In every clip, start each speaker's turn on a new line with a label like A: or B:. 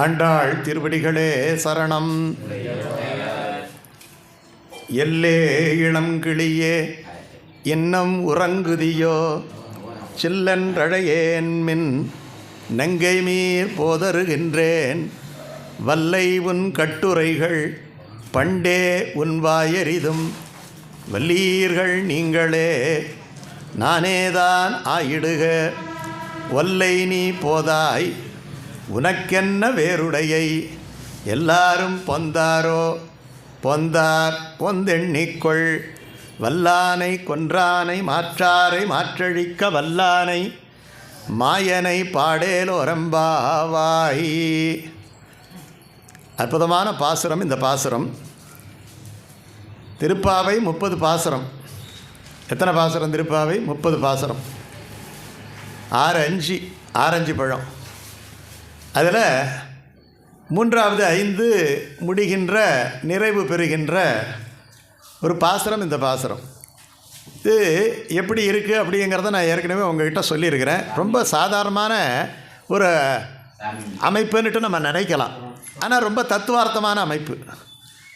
A: ஆண்டாள் திருவடிகளே சரணம். எல்லே இளங்கிளியே இன்னம் உறங்குதியோ, சில்லன்றழையேன் மின் நங்கை மீர் போதருகின்றேன். வல்லை உன் கட்டுரைகள் பண்டே உன் வாயெறிதும், வல்லீர்கள் நீங்களே நானேதான் ஆயிடுக. ஒல்லை நீ போதாய் உனக்கென்ன வேறுடையை, எல்லாரும் பொந்தாரோ பொந்தார் பொந்தெண்ணிக்கொள். வல்லானை கொன்றானை மாற்றாரை மாற்றழிக்க வல்லானை மாயனை பாடேலோரம்பாவாய். அற்புதமான பாசுரம் இந்த பாசுரம். திருப்பாவை 30 பாசுரம். எத்தனை பாசுரம் திருப்பாவை? 30 பாசுரம். 6 ஆரஞ்சு பழம். அதில் 3வது 5 முடிகின்ற நிறைவு பெறுகின்ற ஒரு பாசுரம் இந்த பாசுரம். இது எப்படி இருக்குது அப்படிங்கிறத நான் ஏற்கனவே உங்கள்கிட்ட சொல்லியிருக்கிறேன். ரொம்ப சாதாரணமான ஒரு அமைப்புன்னுட்டு நம்ம நினைக்கலாம். ஆனால் ரொம்ப தத்துவார்த்தமான அமைப்பு.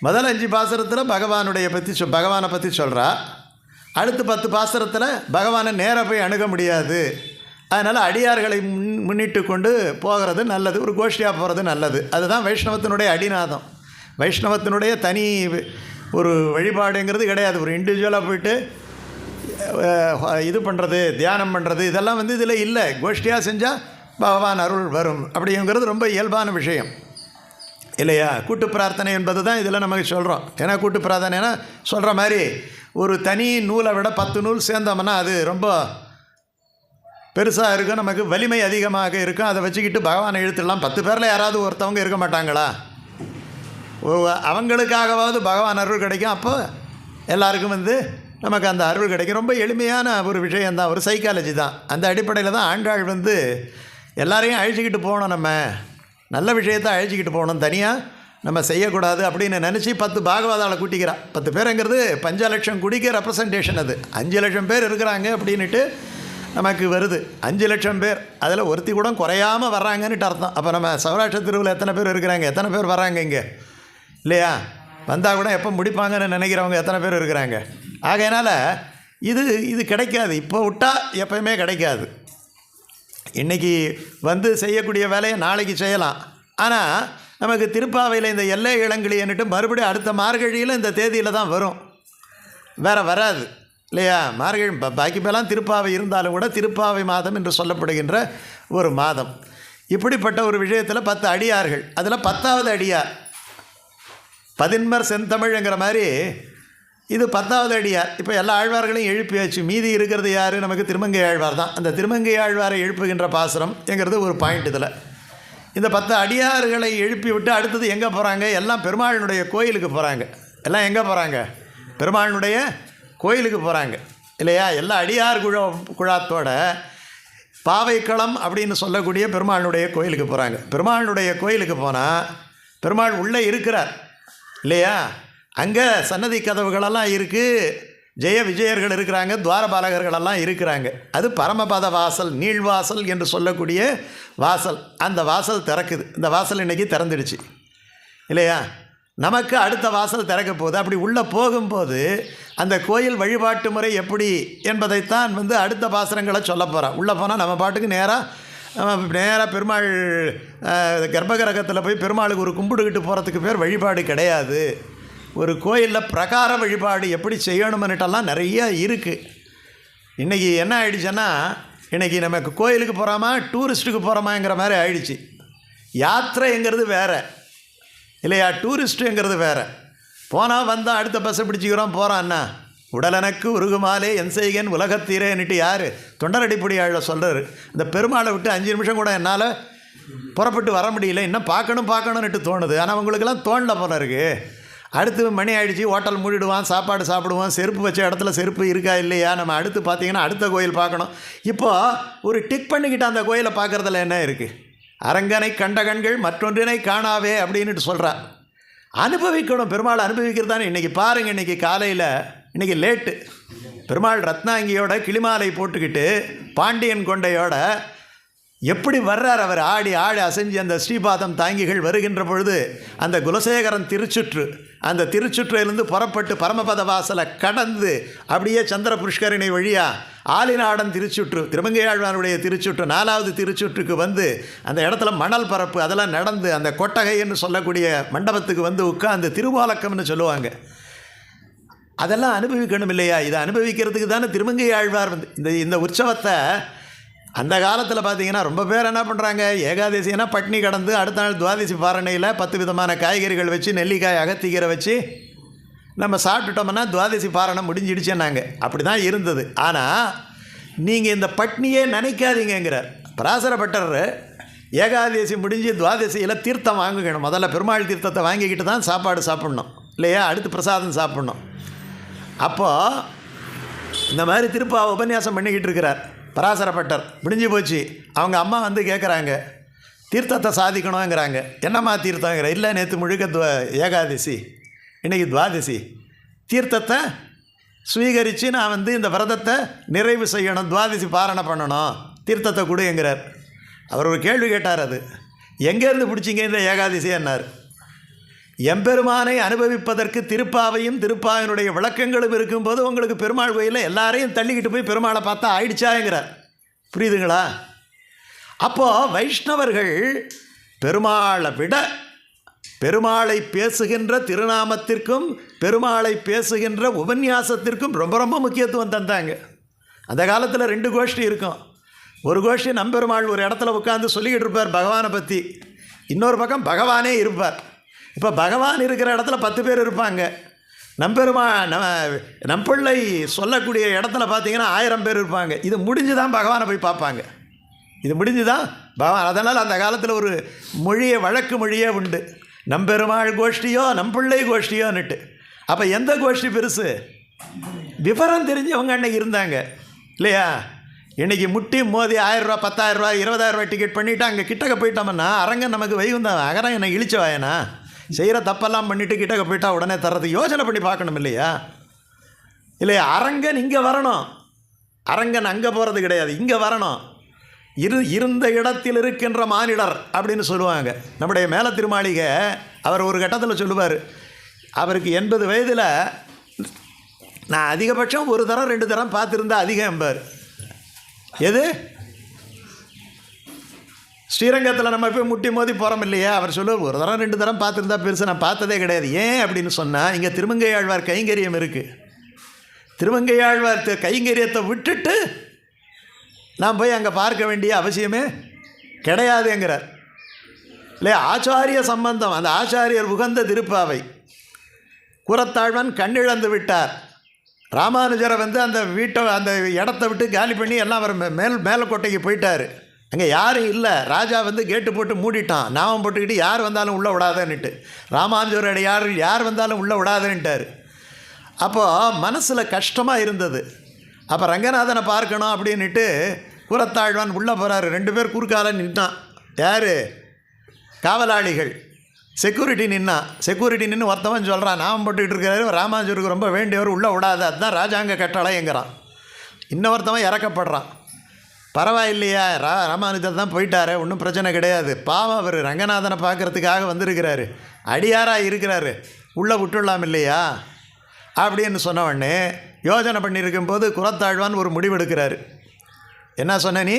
A: முதல் 5 பாசுரத்தில் பகவானை பற்றி சொல்கிறா. அடுத்து 10 பாசுரத்தில் பகவானை நேராக போய் அணுக முடியாது, அதனால் அடியார்களை முன்னிட்டு கொண்டு போகிறது நல்லது, ஒரு கோஷ்டியாக போகிறது நல்லது. அதுதான் வைஷ்ணவத்தினுடைய அடிநாதம். வைஷ்ணவத்தினுடைய தனி ஒரு வழிபாடுங்கிறது கிடையாது. ஒரு இண்டிவிஜுவலாக போயிட்டு இது பண்ணுறது, தியானம் பண்ணுறது, இதெல்லாம் இதில் இல்லை. கோஷ்டியாக செஞ்சால் பகவான் அருள் வரும் அப்படிங்கிறது ரொம்ப இயல்பான விஷயம் இல்லையா? கூட்டு பிரார்த்தனை என்பது தான் இதில் நமக்கு சொல்கிறோம். ஏன்னா கூட்டு பிரார்த்தனைனா சொல்கிற மாதிரி ஒரு தனி நூலை விட 10 நூல் சேர்ந்தோம்னா அது ரொம்ப பெருசாக இருக்கும், நமக்கு வலிமை அதிகமாக இருக்கும். அதை வச்சுக்கிட்டு பகவானை இழுத்துடலாம். 10 பேரில் யாராவது ஒருத்தவங்க இருக்க மாட்டாங்களா? அவங்களுக்காகவாவது பகவான் அருள் கிடைக்கும். அப்போ எல்லாருக்கும் நமக்கு அந்த அருள் கிடைக்கும். ரொம்ப எளிமையான ஒரு விஷயந்தான், ஒரு சைக்காலஜி தான். அந்த அடிப்படையில் தான் ஆண்டாள் எல்லாரையும் அழிச்சிக்கிட்டு போகணும், நம்ம நல்ல விஷயத்தை அழிச்சிக்கிட்டு போகணும், தனியாக நம்ம செய்யக்கூடாது அப்படின்னு நினச்சி 10 பாகவதாளை கூட்டிக்கிறான். 10 பேருங்கிறது 5 லட்சம் குடிக்க ரெப்ரசன்டேஷன். அது 5 லட்சம் பேர் இருக்கிறாங்க அப்படின்ட்டு நமக்கு வருது. 5 லட்சம் பேர், அதில் ஒருத்தி கூட குறையாமல் வர்றாங்கன்னுட்டு அர்த்தம். அப்போ நம்ம சௌராஷ்டிர தெருவில் எத்தனை பேர் இருக்கிறாங்க, எத்தனை பேர் வராங்க இங்கே இல்லையா? வந்தால் கூட எப்போ முடிப்பாங்கன்னு நினைக்கிறவங்க எத்தனை பேர் இருக்கிறாங்க? ஆகையினால் இது கிடைக்காது. இப்போ விட்டால் எப்போயுமே கிடைக்காது. இன்றைக்கி செய்யக்கூடிய வேலையை நாளைக்கு செய்யலாம். ஆனால் நமக்கு திருப்பாவையில் இந்த எல்லை இளங்கிளின்னுட்டு மறுபடியும் அடுத்த மார்கழியில் இந்த தேதியில் தான் வரும், வேறு வராது இல்லையா? மார்கழி பாக்கி பேலாம் திருப்பாவை இருந்தாலும் கூட திருப்பாவை மாதம் என்று சொல்லப்படுகின்ற ஒரு மாதம். இப்படிப்பட்ட ஒரு விஷயத்தில் 10 அடியார்கள். அதில் 10வது அடியார் பதின்மர் செந்தமிழ்ங்கிற மாதிரி இது 10வது அடியார். இப்போ எல்லா ஆழ்வார்களையும் எழுப்பியாச்சு. மீதி இருக்கிறது யார்? நமக்கு திருமங்கை ஆழ்வார் தான். அந்த திருமங்கை ஆழ்வாரை எழுப்புகின்ற பாசுரம் என்கிறது ஒரு பாயிண்ட். இதில் இந்த 10 அடியார்களை எழுப்பி விட்டு அடுத்தது எங்கே போகிறாங்க? எல்லாம் பெருமாளினுடைய கோயிலுக்கு போகிறாங்க. எல்லாம் எங்கே போகிறாங்க? பெருமாளினுடைய கோயிலுக்கு போகிறாங்க இல்லையா? எல்லா அடியார் குழாத்தோட பாவைக்களம் அப்படின்னு சொல்லக்கூடிய பெருமாளுடைய கோயிலுக்கு போகிறாங்க. பெருமாளுடைய கோயிலுக்கு போனால் பெருமாள் உள்ளே இருக்கிறார் இல்லையா? அங்கே சன்னதி கதவுகளெல்லாம் இருக்குது, ஜெய விஜயர்கள் இருக்கிறாங்க, துவாரபாலகர்களெல்லாம் இருக்கிறாங்க. அது பரமபத வாசல், நீள்வாசல் என்று சொல்லக்கூடிய வாசல். அந்த வாசல் திறக்குது. இந்த வாசல் இன்றைக்கி திறந்துடுச்சு இல்லையா? நமக்கு அடுத்த வாசல் திறக்க போகுது. அப்படி உள்ளே போகும்போது அந்த கோயில் வழிபாட்டு முறை எப்படி என்பதைத்தான் அடுத்த பாசுரங்களை சொல்ல போகிறான். உள்ளே போனால் நம்ம பாட்டுக்கு நேராக பெருமாள் கர்ப்பகிரகத்தில் போய் பெருமாளுக்கு ஒரு கும்பிடுக்கிட்டு போகிறதுக்கு பேர் வழிபாடு கிடையாது. ஒரு கோயிலில் பிரகார வழிபாடு எப்படி செய்யணும்னுட்டெல்லாம் நிறைய இருக்குது. இன்றைக்கி என்ன ஆயிடுச்சுன்னா, இன்றைக்கி நமக்கு கோயிலுக்கு போகிறோமா டூரிஸ்ட்டுக்கு போகிறோமாங்கிற மாதிரி ஆயிடுச்சு. யாத்திரைங்கிறது வேறு இல்லையா? டூரிஸ்ட்டுங்கிறது வேறு. போனால் வந்தால் அடுத்த பஸ்ஸை பிடிச்சிக்கிறோம் போகிறான்னா, உடலனக்கு உருகுமாலே என் செய்கன் உலகத்தீரேன்னுட்டு யார்? தொண்டரடிப்பொடி ஆழ சொல்கிறார். இந்த பெருமாளை விட்டு 5 நிமிஷம் கூட என்னால் புறப்பட்டு வர முடியல, இன்னும் பார்க்கணுன்னுட்டு தோணுது. ஆனால் அவங்களுக்கெல்லாம் தோணல போல இருக்குது. அடுத்து மணி ஆகிடுச்சு, ஹோட்டல் மூடிடுவான், சாப்பாடு சாப்பிடுவான், செருப்பு வச்ச இடத்துல செருப்பு இருக்கா இல்லையா, நம்ம அடுத்து பார்த்திங்கன்னா அடுத்த கோயில் பார்க்கணும். இப்போது ஒரு டிக் பண்ணிக்கிட்டு அந்த கோயிலை பார்க்குறதுல என்ன இருக்குது? அரங்கனை கண்ட கண்கள் மற்றொன்றினை காணாவே அப்படின்ட்டு சொல்கிறார். அனுபவிக்கணும், பெருமாளை அனுபவிக்கிறது தானே. இன்றைக்கி பாருங்கள், இன்றைக்கி காலையில் இன்றைக்கி லேட்டு பெருமாள் ரத்னாங்கியோட கிளிமாலை போட்டுக்கிட்டு பாண்டியன் கொண்டையோட எப்படி வர்றார் அவர், ஆடி ஆடி அசைஞ்சு அந்த ஸ்ரீபாதம் தாங்கிகள் வருகின்ற பொழுது அந்த குலசேகரன் திருச்சுற்று, அந்த திருச்சுற்றிலிருந்து புறப்பட்டு பரமபத வாசலை கடந்து அப்படியே சந்திர புஷ்கரிணை வழியாக ஆலிநாடன் திருச்சுற்று, திருமங்கையாழ்வானுடைய திருச்சுற்று 4வது திருச்சுற்றுக்கு வந்து அந்த இடத்துல மணல் பரப்பு அதெல்லாம் நடந்து அந்த கொட்டகைன்னு சொல்லக்கூடிய மண்டபத்துக்கு வந்து உட்கார்ந்து திருவாலக்கம்னு சொல்லுவாங்க. அதெல்லாம் அனுபவிக்கணும் இல்லையா? இதை அனுபவிக்கிறதுக்கு தானே திருமங்கையாழ்வார் வந்து இந்த உற்சவத்தை அந்த காலத்தில் பார்த்திங்கன்னா ரொம்ப பேர் என்ன பண்ணுறாங்க, ஏகாதசினா பட்னி கடந்து அடுத்த நாள் துவாதசி பாரணையில் 10 விதமான காய்கறிகள் வச்சு நெல்லிக்காய் அகத்திக்கீரை வச்சு நம்ம சாப்பிட்டுட்டோம்னா துவாதசி பாரணை முடிஞ்சிடுச்சேன்னாங்க. அப்படி தான் இருந்தது. ஆனால் நீங்கள் இந்த பட்னியே நினைக்காதீங்கிறார் பராசரப்பட்டர். ஏகாதசி முடிஞ்சு துவாதசியில் தீர்த்தம் வாங்கிக்கணும். முதல்ல பெருமாள் தீர்த்தத்தை வாங்கிக்கிட்டு தான் சாப்பாடு சாப்பிட்ணும் இல்லையா? அடுத்து பிரசாதம் சாப்பிட்ணும். அப்போது இந்த மாதிரி திருப்பாவை உபன்யாசம் பண்ணிக்கிட்டு இருக்கிறார் பராசரப்பட்டர். முடிஞ்சு போச்சு. அவங்க அம்மா வந்து கேட்குறாங்க, தீர்த்தத்தை சாதிக்கணுங்கிறாங்க. என்னம்மா தீர்த்தங்கிற? இல்லை, நேற்று முழுக்க ஏகாதசி, இன்றைக்கி துவாதசி, தீர்த்தத்தை ஸ்வீகரித்து நான் வந்து இந்த விரதத்தை நிறைவு செய்யணும், துவாதசி பாரணை பண்ணணும், தீர்த்தத்தை கொடுங்கிறார். அவர் ஒரு கேள்வி கேட்டார், அது எங்கேருந்து பிடிச்சிங்க இந்த ஏகாதசி என்னார்? எம்பெருமானை அனுபவிப்பதற்கு திருப்பாவையும் திருப்பாவினுடைய விளக்கங்களும் இருக்கும்போது உங்களுக்கு பெருமாள் கோயிலில் எல்லாரையும் தள்ளிக்கிட்டு போய் பெருமாளை பார்த்தா ஆயிடுச்சாங்கிறார். புரியுதுங்களா? அப்போது வைஷ்ணவர்கள் பெருமாளை விட பெருமாளை பேசுகின்ற திருநாமத்திற்கும் பெருமாளை பேசுகின்ற உபன்யாசத்திற்கும் ரொம்ப ரொம்ப முக்கியத்துவம் தந்தாங்க. அந்த காலத்தில் 2 கோஷ்டி இருக்கும். ஒரு கோஷ்டி நம்பெருமாள் ஒரு இடத்துல உட்காந்து சொல்லிக்கிட்டு இருப்பார் பகவானை பற்றி, இன்னொரு பக்கம் பகவானே இருப்பார். இப்போ பகவான் இருக்கிற இடத்துல 10 பேர் இருப்பாங்க. நம்பிள்ளை சொல்லக்கூடிய இடத்துல பார்த்தீங்கன்னா 1000 பேர் இருப்பாங்க. இது முடிஞ்சு தான் பகவானை போய் பார்ப்பாங்க. இது முடிஞ்சு தான் பகவான். அதனால் அந்த காலத்தில் ஒரு மொழியை வழக்கு மொழியே உண்டு, நம்பெருமாள் கோஷ்டியோ நம்பிள்ளை கோஷ்டியோன்னுட்டு. அப்போ எந்த கோஷ்டி பெருசு? விவரம் தெரிஞ்சவங்க அன்றைக்கி இருந்தாங்க இல்லையா? இன்றைக்கி முட்டி மோதி 1000 ரூபா 10,000 ரூபா 20,000 ரூபா டிக்கெட் பண்ணிவிட்டு அங்கே கிட்டக்க போயிட்டோம்னா அரங்கன் நமக்கு வைகுந்தம், அகரம் என்னை இழிச்ச வாயனா, செய்கிற தப்பெல்லாம் பண்ணிவிட்டு கிட்டக்க போயிட்டா உடனே தர்றது யோசனை பண்ணி பார்க்கணும் இல்லையா? இல்லையா? அரங்கன் இங்கே வரணும், அரங்கன் அங்கே போகிறது கிடையாது, இங்கே வரணும். இருந்த இடத்தில் இருக்கின்ற மானிடர் அப்படின்னு சொல்லுவாங்க. நம்முடைய மேல திருமாளிகை அவர் ஒரு கட்டத்தில் சொல்லுவார், அவருக்கு 80 வயதில் நான் அதிகபட்சம் 1 தரம் 2 தரம் பார்த்துருந்தா அதிகம் எம்பார். எது? ஸ்ரீரங்கத்தில் நம்ம போய் முட்டி மோதி போகிறோம் இல்லையா? அவர் சொல்லுவார், 1 தரம் 2 தரம் பார்த்துருந்தா பெருசு, நான் பார்த்ததே கிடையாது. ஏன் அப்படின்னு சொன்னால், இங்கே திருமங்கையாழ்வார் கைங்கரியம் இருக்குது. திருமங்கையாழ்வார் கைங்கரியத்தை விட்டுட்டு நான் போய் அங்கே பார்க்க வேண்டிய அவசியமே கிடையாதுங்கிறார் இல்லையா? ஆச்சாரிய சம்பந்தம், அந்த ஆச்சாரியர் உகந்த திருப்பாவை. கூரத்தாழ்வான் கண்ணிழந்து விட்டார். ராமானுஜரை வந்து அந்த வீட்டை அந்த இடத்த விட்டு காலி பண்ணி எல்லாம் அவர் மேலக்கோட்டைக்கு போயிட்டார். அங்கே யாரும் இல்லை. ராஜா வந்து கேட்டு போட்டு மூடிட்டான், நாமம் போட்டுக்கிட்டு யார் வந்தாலும் உள்ளே விடாதன்னுட்டு. ராமானுஜரோட யார் வந்தாலும் உள்ளே விடாதன்ட்டார். அப்போது மனசில் கஷ்டமாக இருந்தது. அப்போ ரங்கநாதனை பார்க்கணும் அப்படின்ட்டு கூரத்தாழ்வான் உள்ளே போகிறாரு. 2 பேர் குறுக்கால நின்னான். யார்? காவலாளிகள், செக்யூரிட்டி நின்று ஒருத்தவன் சொல்கிறான், நாமம் போட்டுக்கிட்டு இருக்கிறாரு, ராமானுஜருக்கு ரொம்ப வேண்டியவர் உள்ளே விடாது, அதுதான் ராஜாங்க கட்டளைங்கிறான். இன்னொருத்தவன் இறக்கப்படுறான். பரவாயில்லையா, ராமானுஜர் தான் போயிட்டாரு, ஒன்றும் பிரச்சனை கிடையாது, பாவம் அவர் ரங்கநாதனை பார்க்குறதுக்காக வந்திருக்கிறாரு, அடியாராக இருக்கிறாரு, உள்ளே விட்டுடலாம் இல்லையா அப்படின்னு சொன்ன உடனே யோசனை பண்ணியிருக்கும்போது குரத்தாழ்வான் ஒரு முடிவெடுக்கிறாரு. என்ன சொன்ன நீ?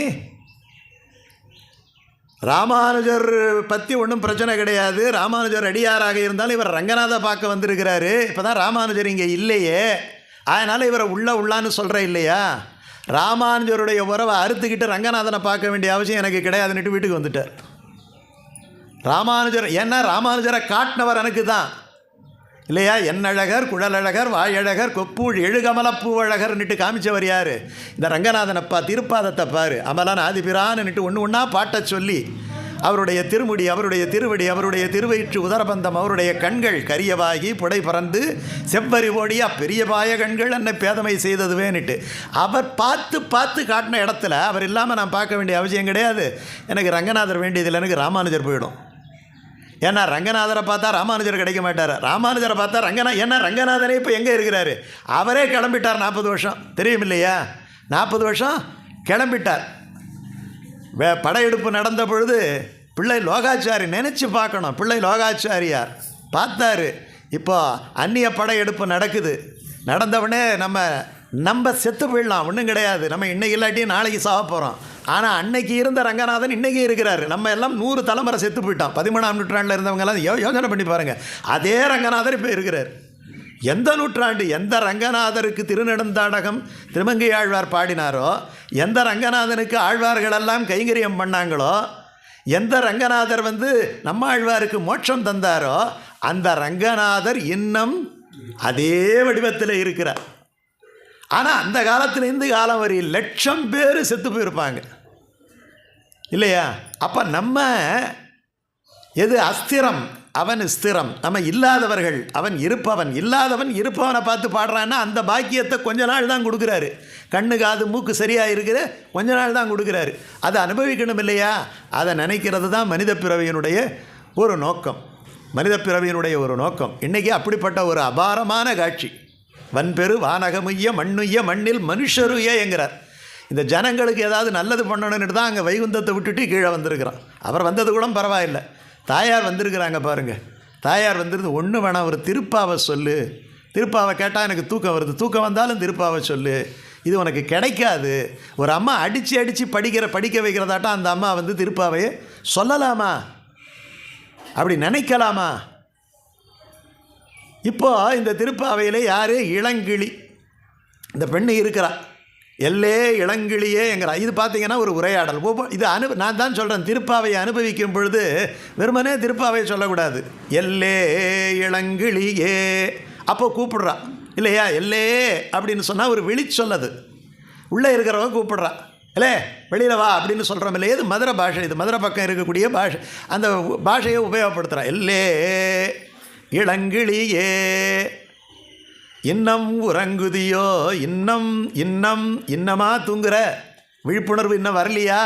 A: ராமானுஜர் பற்றி ஒன்றும் பிரச்சனை கிடையாது, ராமானுஜர் அடியாராக இருந்தாலும் இவர் ரங்கநாத பார்க்க வந்திருக்கிறாரு, இப்போ தான் ராமானுஜர் இங்கே இல்லையே, அதனால் இவரை உள்ளான்னு சொல்கிற இல்லையா? ராமானுஜருடைய உறவை அறுத்துக்கிட்டு ரங்கநாதனை பார்க்க வேண்டிய அவசியம் எனக்கு கிடையாதுன்னுட்டு வீட்டுக்கு வந்துட்டார். ராமானுஜர் ஏன்னா ராமானுஜரை காட்டினவர் எனக்கு தான் இல்லையா? என்னழகர் குழலழகர் வாயழகர் கொப்பூழ் எழுகமலப்பூவழகர்ன்னுட்டு காமிச்சவர் யார்? இந்த ரங்கநாதனப்பா. திருப்பாதத்தை பாரு, அமலான் ஆதிபிரான்னுட்டு ஒன்று ஒன்றா பாட்டை சொல்லி அவருடைய திருமுடி, அவருடைய திருவடி, அவருடைய திருவயிற்று உதரபந்தம், அவருடைய கண்கள் கரியவாகி புடை பறந்து செவ்வரி ஓடியா பெரிய பாய கண்கள் என்னை பேதமை செய்ததுவேன்னுட்டு அவர் பார்த்து காட்டின இடத்துல அவர் இல்லாமல் நான் பார்க்க வேண்டிய அவசியம் கிடையாது. எனக்கு ரங்கநாதர் வேண்டியதில் எனக்கு ராமானுஜர் போயிடும். ஏன்னா ரங்கநாதரை பார்த்தா ராமானுஜர் கிடைக்க மாட்டார், ராமானுஜரை பார்த்தா ஏன்னா ரங்கநாதரே இப்போ எங்கே இருக்கிறாரு? அவரே கிளம்பிட்டார் 40 வருஷம், தெரியும் இல்லையா? 40 வருஷம் கிளம்பிட்டார். படையெடுப்பு நடந்த பொழுது பிள்ளை லோகாச்சாரி நினச்சி பார்க்கணும், பிள்ளை லோகாச்சாரியார் பார்த்தாரு. இப்போ அந்நிய படையெடுப்பு நடந்தவொடனே நம்ம செத்து போயிடலாம், ஒன்றும் கிடையாது, நம்ம இன்றைக்கி இல்லாட்டியும் நாளைக்கு சாக போகிறோம். ஆனால் அன்னைக்கு இருந்த ரங்கநாதன் இன்றைக்கி இருக்கிறார். நம்ம எல்லாம் 100 தலைமுறை செத்து போயிட்டோம். 13ஆம் நூற்றாண்டில் இருந்தவங்கெல்லாம் யோசனை பண்ணி பாருங்கள். அதே ரங்கநாதர் இப்போ இருக்கிறார். எந்த நூற்றாண்டு, எந்த ரங்கநாதருக்கு திருநெடுந்தாடகம் திருமங்கை ஆழ்வார் பாடினாரோ, எந்த ரங்கநாதனுக்கு ஆழ்வார்களெல்லாம் கைங்கரியம் பண்ணாங்களோ, எந்த ரங்கநாதர் நம்ம ஆழ்வாருக்கு மோட்சம் தந்தாரோ, அந்த ரங்கநாதர் இன்னும் அதே வடிவத்தில் இருக்கிறார். ஆனால் அந்த காலத்திலேருந்து காலம் வரை லட்சம் பேர் செத்து போயிருப்பாங்க இல்லையா? அப்போ நம்ம எது அஸ்திரம், அவன் ஸ்திரம். நம்ம இல்லாதவர்கள், அவன் இருப்பவன். இல்லாதவன் இருப்பவனை பார்த்து பாடுறான்னா அந்த பாக்கியத்தை கொஞ்ச நாள் தான் கொடுக்குறாரு. கண்ணு காது மூக்கு சரியாக இருக்கிற கொஞ்ச நாள் தான் கொடுக்குறாரு. அதை அனுபவிக்கணும் இல்லையா? அதை நினைக்கிறது தான் மனித பிறவியினுடைய ஒரு நோக்கம். மனித பிறவியினுடைய ஒரு நோக்கம் இன்றைக்கி அப்படிப்பட்ட ஒரு அபாரமான காட்சி. வன்பெரு வானகமுய்ய மண்ணுய்ய மண்ணில் மனுஷருய என்கிறார். இந்த ஜனங்களுக்கு ஏதாவது நல்லது பண்ணணுன்னு தான் அங்கே வைகுந்தத்தை விட்டுட்டு கீழே வந்திருக்கிறான். அவர் வந்தது கூட பரவாயில்லை, தாயார் வந்திருக்கிறாங்க பாருங்கள். தாயார் வந்துருந்து ஒன்று வேணாம், ஒரு திருப்பாவை சொல்லு, திருப்பாவை கேட்டால் எனக்கு தூக்கம் வருது, தூக்கம் வந்தாலும் திருப்பாவை சொல்லு, இது உனக்கு கிடைக்காது. ஒரு அம்மா அடித்து படிக்க வைக்கிறதாட்டம் அந்த அம்மா திருப்பாவையை சொல்லலாமா? அப்படி நினைக்கலாமா? இப்போது இந்த திருப்பாவையில் யார்? இளங்கிளி. இந்த பெண்ணு இருக்கிறா, எல்லே இளங்கிளியே என்கிறா. இது பார்த்திங்கன்னா ஒரு உரையாடல். இது நான் தான் சொல்கிறேன், திருப்பாவையை அனுபவிக்கும் பொழுது வெறுமனே திருப்பாவையை சொல்லக்கூடாது. எல்லே இளங்கிளியே அப்போ கூப்பிடுறா இல்லையா? எல்லே அப்படின்னு சொன்னால் ஒரு விழி சொல்லது, உள்ளே இருக்கிறவங்க கூப்பிடுறா, இல்லை வெளியில் வா அப்படின்னு சொல்கிறோம் இல்லையா? இது மதுரை பாஷை, இது மதுரை பக்கம் இருக்கக்கூடிய பாஷை. அந்த பாஷையை உபயோகப்படுத்துகிறா. எல்லே இளங்கிளியே இன்னம் உறங்குதியோ, இன்னமா தூங்குற, விழிப்புணர்வு இன்னும் வரலையா?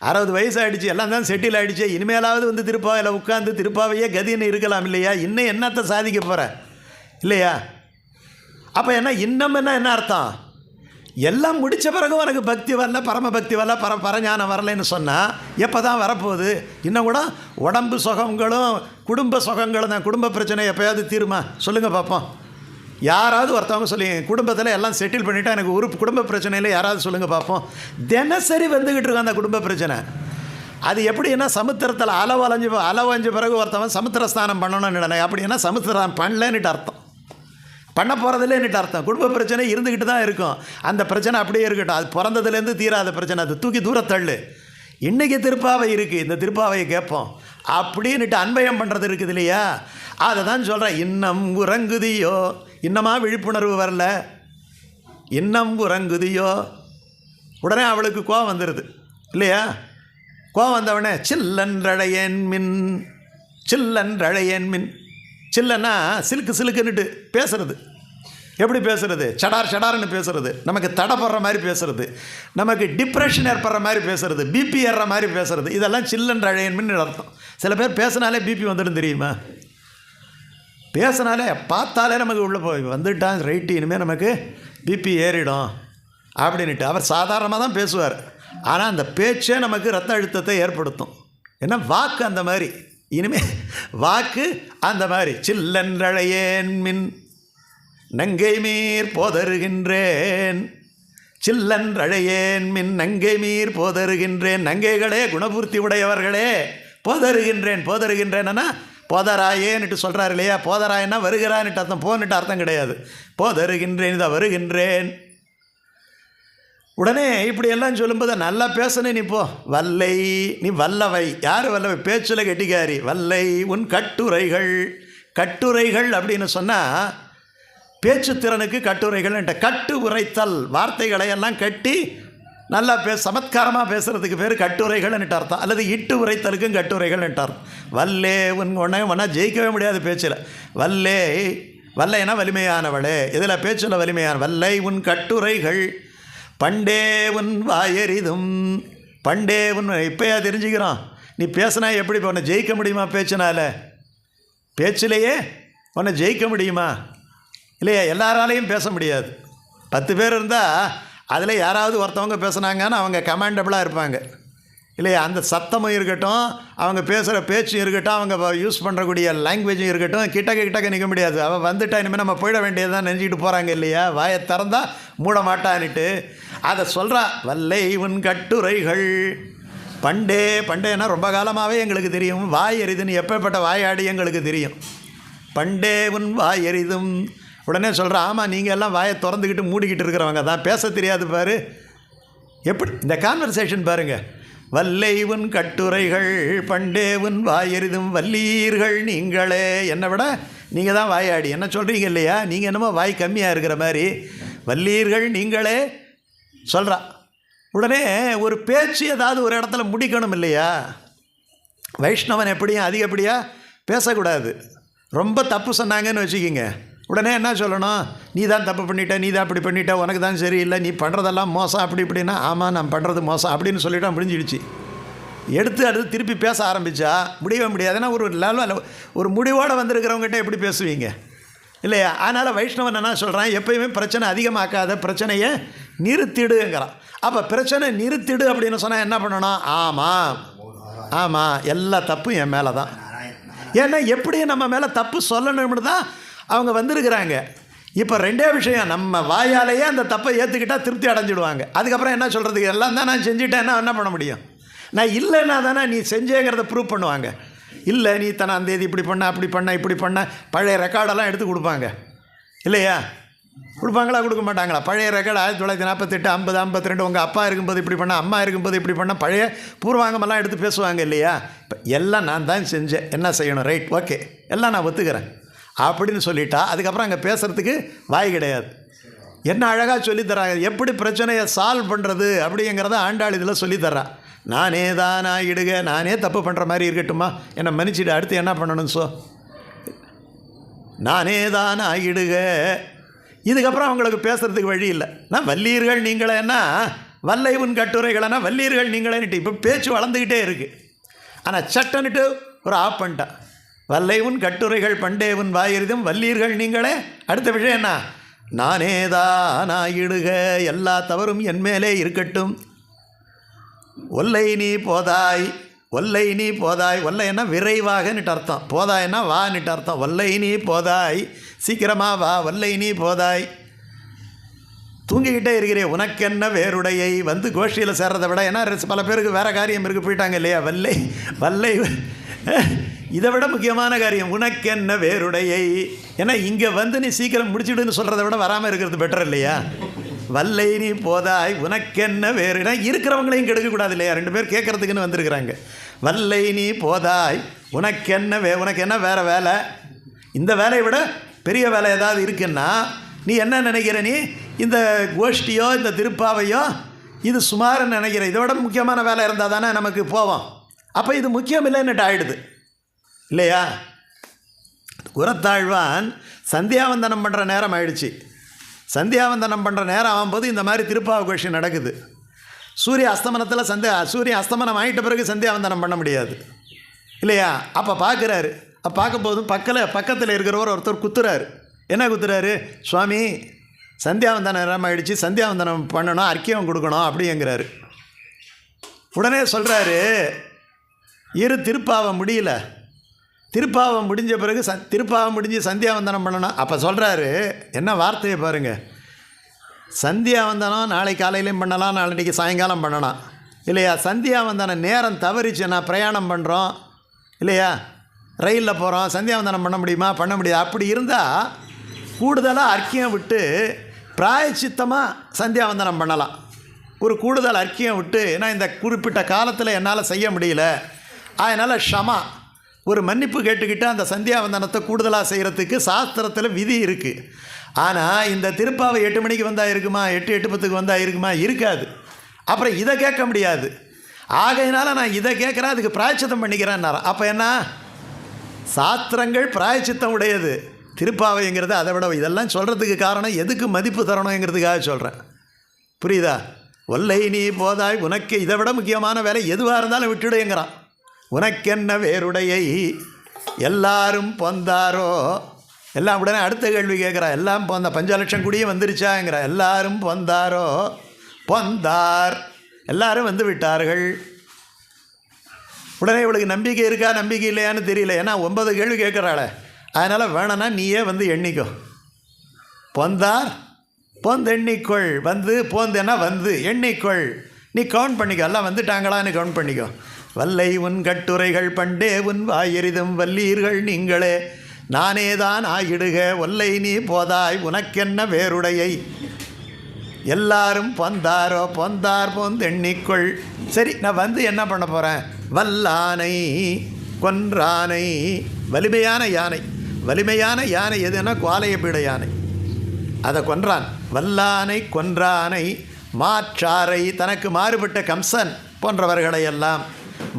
A: 60 வயசு ஆகிடுச்சு, எல்லாம் தான் செட்டில் ஆகிடுச்சு, இனிமேலாவது திருப்பாவையில் உட்காந்து திருப்பாவையே கதின்னு இருக்கலாம் இல்லையா? இன்னும் என்னத்தை சாதிக்க போகிற இல்லையா? அப்போ என்ன அர்த்தம்? எல்லாம் முடித்த பிறகு உனக்கு பக்தி வரல, பரமபக்தி வரல, பரஞானம் வரலைன்னு சொன்னால் எப்போ தான் வரப்போகுது? இன்னும் கூட உடம்பு சுகங்களும் குடும்ப சுகங்களும் தான். குடும்ப பிரச்சனை எப்போயாவது தீருமா? சொல்லுங்கள் பார்ப்போம். யாராவது ஒருத்தவங்க சொல்லுங்க, குடும்பத்தில் எல்லாம் செட்டில் பண்ணிவிட்டா எனக்கு ஒரு குடும்ப பிரச்சனையில் யாராவது சொல்லுங்கள் பார்ப்போம். தினசரி வந்துக்கிட்டு இருக்கோம் அந்த குடும்ப பிரச்சனை. அது எப்படின்னா சமுத்திரத்தில் அளவஞ்ச பிறகு ஒருத்தவன் சமுத்திர ஸ்நானம் பண்ணணும்னு நினைக்கிறேன். அப்படின்னா சமுத்திரம் பண்ணலன்னுட்டு அர்த்தம், பண்ண போகிறதில்லைன்னுட்டு அர்த்தம். குடும்ப பிரச்சனை இருந்துக்கிட்டு தான் இருக்கும். அந்த பிரச்சனை அப்படியே இருக்கட்டும், அது பிறந்ததுலேருந்து தீராத பிரச்சனை, அது தூக்கி தூரத்தள்ளு. இன்றைக்கி திருப்பாவை இருக்குது, இந்த திருப்பாவையை கேட்போம் அப்படின்னுட்டு அன்பயம் பண்ணுறது இருக்குது இல்லையா? அதை தான் சொல்கிறேன். இன்னம் உறங்குதியோ, இன்னமா விழிப்புணர்வு வரல, இன்னம் உறங்குதியோ. உடனே அவளுக்கு கோவம் வந்துடுது இல்லையா? கோவம் வந்தவுடனே சில்லன்றழையேன் மின். சில்லன்னா சிலுக்குன்னுட்டு பேசுறது. எப்படி பேசுகிறது? சடார்னு பேசுகிறது, நமக்கு தடைப்படுற மாதிரி பேசுகிறது, நமக்கு டிப்ரெஷன் ஏற்படுற மாதிரி பேசுகிறது, பிபி ஏறுற மாதிரி பேசுகிறது. இதெல்லாம் சில்லன்ற அழையன்மின்னு அர்த்தம். சில பேர் பேசினாலே பிபி வந்துடும் தெரியுமா? பேசினாலே பார்த்தாலே நமக்கு உள்ளே போய் வந்துட்டான் ரைட்டு, இனிமேல் நமக்கு பிபி ஏறிடும் அப்படின்ட்டு. அவர் சாதாரணமாக தான் பேசுவார், ஆனால் அந்த பேச்சே நமக்கு ரத்த அழுத்தத்தை ஏற்படுத்தும். ஏன்னா வாக்கு அந்த மாதிரி, இனிமேல் வாக்கு அந்த மாதிரி. சில்லன்றழையேன் மின் நங்கை மீர் போதருகின்றேன், சில்லன்றழையேன் மின் நங்கை மீர் போதருகின்றேன். நங்கைகளே, குணபூர்த்தி உடையவர்களே, போதருகின்றேன்னா போதராயேன்னுட்டு சொல்கிறார் இல்லையா? போதராயன்னா வருகிறான்னுட்டு அர்த்தம், போன்னுட்டு அர்த்தம் கிடையாது. போதருகின்றேன், இதை வருகின்றேன். உடனே இப்படியெல்லாம் சொல்லும்போது நல்லா பேசணும். நீ போ, வல்லை நீ வல்லவை. யார் வல்லவை? பேச்சில் கெட்டிக்காரி. வல்லை உன் கட்டுரைகள் அப்படின்னு சொன்னால் பேச்சுத்திறனுக்கு கட்டுரைகள்ன்ட்ட. கட்டு உரைத்தல், வார்த்தைகளை எல்லாம் கட்டி நல்லா சமத்காரமாக பேசுகிறதுக்கு பேர் கட்டுரைகள்ன்ட்டு அர்த்தம். அல்லது இட்டு உரைத்தலுக்கும் கட்டுரைகள்ன்ட்டு அர்த்தம். வல்லே உன்னை ஜெயிக்கவே முடியாது பேச்சில். வல்லைன்னா வலிமையானவளே. இதில் பேச்சில் வலிமையான. வல்லை உன் கட்டுரைகள் பண்டே உன் வாயறிதும். பண்டே உன் இப்போயா தெரிஞ்சுக்கிறோம். நீ பேசினா எப்படி இப்போ உன்னை ஜெயிக்க முடியுமா? பேச்சிலேயே உன்னை ஜெயிக்க முடியுமா? இல்லையா? எல்லாராலையும் பேச முடியாது. 10 பேர் இருந்தால் அதில் யாராவது ஒருத்தவங்க பேசுனாங்கன்னா அவங்க கமாண்டபிளாக இருப்பாங்க, இல்லையா? அந்த சத்தமும் இருக்கட்டும், அவங்க பேசுகிற பேச்சும் இருக்கட்டும், அவங்க யூஸ் பண்ணுறக்கூடிய லாங்குவேஜும் இருக்கட்டும், கிட்டக்க நிற்க முடியாது. அவள் வந்துட்டா இனிமேல் நம்ம போயிட வேண்டியதுதான் நினச்சிக்கிட்டு போகிறாங்க, இல்லையா? வாயை திறந்தா மூட மாட்டான்னுட்டு அதை சொல்கிறா. வல்லை உன் கட்டுரைகள் பண்டேன்னா ரொம்ப காலமாகவே எங்களுக்கு தெரியும். வாய் எரிதுன்னு எப்பேற்பட்ட வாயாடி எங்களுக்கு தெரியும். பண்டே உன் வாய் எரிதும். உடனே சொல்கிறா, ஆமாம் நீங்கள் எல்லாம் வாயை திறந்துக்கிட்டு மூடிக்கிட்டு இருக்கிறவங்க தான், பேச தெரியாது பாரு. எப்படி இந்த கான்வர்சேஷன் பாருங்கள். வல்லை உன் கட்டுரைகள் பண்டே உன் வாய் எரிதும் வல்லீர்கள் நீங்களே. என்னை விட நீங்கள் தான் வாயாடி, என்ன சொல்கிறீங்க இல்லையா? நீங்கள் என்னமோ வாய் கம்மியாக இருக்கிற மாதிரி. வல்லீர்கள் நீங்களே சொல்கிறா. உடனே ஒரு பேச்சு ஏதாவது ஒரு இடத்துல முடிக்கணும் இல்லையா? வைஷ்ணவன் எப்படியும் அதிகப்படியாக பேசக்கூடாது. ரொம்ப தப்பு சொன்னாங்கன்னு வச்சுக்கிங்க, உடனே என்ன சொல்லணும்? நீ தான் தப்பு பண்ணிட்ட, நீ தான் அப்படி பண்ணிட்ட, உனக்கு தான் சரியில்லை, நீ பண்ணுறதெல்லாம் மோசம், அப்படி இப்படின்னா. ஆமாம் நான் பண்ணுறது மோசம் அப்படின்னு சொல்லிவிட்டா முடிஞ்சிடுச்சு. அடுத்து திருப்பி பேச ஆரம்பித்தா முடியவே முடியாது. ஏன்னா ஒரு முடிவோடு வந்திருக்கிறவங்ககிட்ட எப்படி பேசுவீங்க, இல்லையா? அதனால் வைஷ்ணவன் என்ன சொல்கிறான், எப்பயுமே பிரச்சனை அதிகமாக்காத, பிரச்சனையை நிறுத்திடுங்கிறான். அப்போ பிரச்சனை நிறுத்திடு அப்படின்னு சொன்னால் என்ன பண்ணணும்? ஆமாம் எல்லா தப்பும் என் மேலே தான். ஏன்னா எப்படியும் நம்ம மேலே தப்பு சொல்லணும்னு தான் அவங்க வந்திருக்கிறாங்க. இப்போ 2 விஷயம், நம்ம வாயாலேயே அந்த தப்பை ஏற்றுக்கிட்டால் திருப்தி அடைஞ்சிடுவாங்க. அதுக்கப்புறம் என்ன சொல்கிறதுக்கு, எல்லாம் தான் நான் செஞ்சுட்டேன், என்ன பண்ண முடியும்? நான் இல்லைன்னா தானே நீ செஞ்சேங்கிறத ப்ரூவ் பண்ணுவாங்க. இல்லை நீ அந்த தேதி இப்படி இப்படி பண்ண பழைய ரெக்கார்டெல்லாம் எடுத்து கொடுப்பாங்க, இல்லையா? கொடுப்பாங்களா கொடுக்க மாட்டாங்களா? பழைய ரெக்கார்டு 1948, 50, 52 உங்கள் அப்பா இருக்கும்போது இப்படி பண்ண, அம்மா இருக்கும்போது இப்படி பண்ண, பழைய பூர்வாங்கமெல்லாம் எடுத்து பேசுவாங்க, இல்லையா? இப்போ எல்லாம் நான் தான் செஞ்சேன், என்ன செய்யணும், ரைட், ஓகே, எல்லாம் நான் ஒத்துக்கிறேன் அப்படின்னு சொல்லிட்டா அதுக்கப்புறம் அங்கே பேசுகிறதுக்கு வாய் கிடையாது. என்ன அழகாக சொல்லித்தராங்க, எப்படி பிரச்சனையை சால்வ் பண்ணுறது அப்படிங்கிறத ஆண்டாள் இதில் சொல்லித்தர்றா. நானே தான் ஆகிடுக, நானே தப்பு பண்ணுற மாதிரி இருக்கட்டுமா, என்னை மன்னிச்சிடு, அடுத்து என்ன பண்ணணும்? நானே தான் ஆகிடுக. இதுக்கப்புறம் அவங்களுக்கு பேசுகிறதுக்கு வழி இல்லை. நான் வல்லீர்கள் நீங்களேன்னா, வல்லை உன் கட்டுரைகளன்னா வல்லீர்கள் நீங்களேன்னுட்டு இப்போ பேச்சு வளர்ந்துக்கிட்டே இருக்குது. ஆனால் சட்டன்னுட்டு ஒரு ஆஃப் பண்ணிட்டா. வல்லை உன் கட்டுரைகள் பண்டே உன் வாயிரிதும் வல்லீர்கள் நீங்களே. அடுத்த விஷயம் என்ன? நானே தான் ஆகிடுக, எல்லா தவறும் என் மேலே இருக்கட்டும். ஒல்லை நீ போதாய், ஒல்லைன்னா விரைவாகன்னுட்டு அர்த்தம், போதாய்னா வான்னுட்டு அர்த்தம். ஒல்லை நீ போதாய், சீக்கிரமாக வா, ஒல்லை நீ போதாய். தூங்கிக்கிட்டே இருக்கிறே, உனக்கென்ன வேறுடையை. வந்து கோஷ்டியில் சேர்றதை விட, ஏன்னா பல பேருக்கு வேறு காரியம் இருக்குது, போயிட்டாங்க இல்லையா? வல்லை இதை விட முக்கியமான காரியம் உனக்கென்ன வேறுடையை. ஏன்னா இங்கே வந்து நீ சீக்கிரம் முடிச்சுடுன்னு சொல்கிறத விட வராமல் இருக்கிறது பெட்டர் இல்லையா? வல்லை நீ போதாய் உனக்கென்ன வேறுனா இருக்கிறவங்களையும் கெடுக்கக்கூடாது இல்லையா? 2 பேர் கேட்குறதுக்குன்னு வந்திருக்கிறாங்க. வல்லை நீ போதாய் உனக்கென்ன உனக்கு என்ன வேறு வேலை? இந்த வேலையை விட பெரிய வேலை ஏதாவது இருக்குன்னா நீ என்ன நினைக்கிற? நீ இந்த கோஷ்டியோ இந்த திருப்பாவையோ இது சுமார்னு நினைக்கிற. இதை விட முக்கியமான வேலை இருந்தால் தானே நமக்கு போவோம். அப்போ இது முக்கியம் இல்லைன்னுட்டு ஆகிடுது இல்லையா? குரத்தாழ்வான் சந்தியாவந்தனம் பண்ணுற நேரம் ஆயிடுச்சு. சந்தியாவந்தனம் பண்ணுற நேரம் ஆகும்போது இந்த மாதிரி திருப்பாவை கோஷ்டி நடக்குது. சூரிய அஸ்தமனத்தில் சூரிய அஸ்தமனம் ஆகிட்ட பிறகு சந்தியாவந்தனம் பண்ண முடியாது இல்லையா? அப்போ பார்க்குறாரு. அப்போ பார்க்கும்போதும் பக்கத்தில் இருக்கிறவர் ஒருத்தர் குத்துறாரு. என்ன குத்துறாரு? சுவாமி சந்தியாவந்தனம் நேரம் ஆகிடுச்சு, சந்தியாவந்தனம் பண்ணணும், அர்க்கியம் கொடுக்கணும் அப்படிங்கிறாரு. உடனே சொல்கிறாரு, திருப்பாவை முடியல, திருப்பாவை முடிஞ்ச பிறகு திருப்பாவை முடிஞ்சு சந்தியாவந்தனம் பண்ணணும். அப்போ சொல்கிறாரு, என்ன வார்த்தையை பாருங்கள், சந்தியாவந்தனம் நாளை காலையிலையும் பண்ணலாம், நாளைக்கு சாயங்காலம் பண்ணலாம் இல்லையா? சந்தியாவந்தனம் நேரம் தவறிச்சுன்னா பிரயாணம் பண்ணுறோம் இல்லையா? ரயிலில் போகிறோம், சந்தியாவந்தனம் பண்ண முடியுமா? பண்ண முடியாது. அப்படி இருந்தால் கூடுதலாக அர்க்கியம் விட்டு பிராயச்சித்தமாக சந்தியாவந்தனம் பண்ணலாம். ஒரு கூடுதல் அர்க்கியம் விட்டு, ஏன்னா இந்த குறிப்பிட்ட காலத்தில் என்னால் செய்ய முடியல, அதனால் ஷமா ஒரு மன்னிப்பு கேட்டுக்கிட்டு அந்த சந்தியாவந்தனத்தை கூடுதலாக செய்கிறதுக்கு சாஸ்திரத்தில் விதி இருக்குது. ஆனால் இந்த திருப்பாவை 8 மணிக்கு வந்தால் இருக்குமா, 8:10 வந்தால் இருக்குமா? இருக்காது. அப்புறம் இதை கேட்க முடியாது. ஆகையினால நான் இதை கேட்குறேன், அதுக்கு பிராயச்சித்தம் பண்ணிக்கிறேன்னாரா. அப்போ என்ன? சாஸ்திரங்கள் பிராயச்சித்தம் உடையது. திருப்பாவைங்கிறது அதை விட. இதெல்லாம் சொல்கிறதுக்கு காரணம் எதுக்கு மதிப்பு தரணுங்கிறதுக்காக சொல்கிறேன். புரியுதா? ஒல்லை நீ போதாய் உனக்கு இதை விட முக்கியமான வேலை எதுவாக இருந்தாலும் விட்டுடுங்கிறான். உனக்கென்ன வேறுடையை எல்லாரும் பொந்தாரோ. எல்லாம் உடனே அடுத்த கேள்வி கேட்குறா. எல்லாம் பொந்த 5 லட்சம் குடியே வந்துருச்சாங்கிற. எல்லாரும் பொந்தாரோ. பொந்தார், எல்லாரும் வந்து விட்டார்கள். உடனே இவளுக்கு நம்பிக்கை இருக்கா நம்பிக்கை இல்லையான்னு தெரியல. ஏன்னா 9 கேள்வி கேட்குறாளே. அதனால் வேணும்னா நீயே வந்து எண்ணிக்கோ. பொந்தார் பொந்தெண்ணிக்கொள். வந்து போந்தேன்னா வந்து எண்ணிக்கொள். நீ கவுண்ட் பண்ணிக்கோ. எல்லாம் வந்துட்டாங்களான்னு கவுண்ட் பண்ணிக்கோ. வல்லை உன் கட்டுரைகள் பண்டே உன் வாயெறிதும் வல்லீர்கள் நீங்களே நானேதான் ஆயிடுக ஒல்லை நீ போதாய் உனக்கென்ன வேறுடையை எல்லாரும் பொந்தாரோ. பொந்தார் பொந்தெண்ணிக்கொள். சரி, நான் வந்து என்ன பண்ண போகிறேன்? வல்லானை கொன்றானை. வலிமையான யானை. வலிமையான யானை எதுனா குவாலையபீட யானை. அதை கொன்றான். வல்லானை கொன்றானை மாற்றாரை, தனக்கு மாறுபட்ட கம்சன் போன்றவர்களையெல்லாம்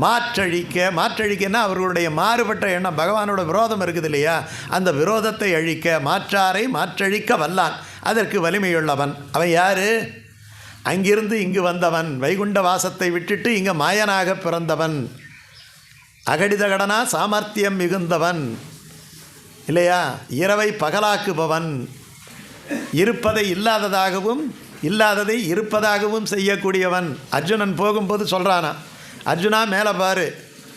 A: மாற்றழிக்க. மாற்றழிக்கன்னா அவர்களுடைய மாறுபட்ட எண்ணம், பகவானோட விரோதம் இருக்குது இல்லையா, அந்த விரோதத்தை அழிக்க. மாற்றாரை மாற்றழிக்க வல்லான், அதற்கு வலிமையுள்ளவன். அவன் யார்? அங்கிருந்து இங்கு வந்தவன். வைகுண்ட வாசத்தை விட்டுட்டு இங்கே மாயனாக பிறந்தவன். அகடிதகடனா சாமர்த்தியம் மிகுந்தவன் இல்லையா. இரவை பகலாக்குபவன். இருப்பதை இல்லாததாகவும் இல்லாததை இருப்பதாகவும் செய்யக்கூடியவன். அர்ஜுனன் போகும்போது சொல்கிறானா, அர்ஜுனா மேலே பாரு.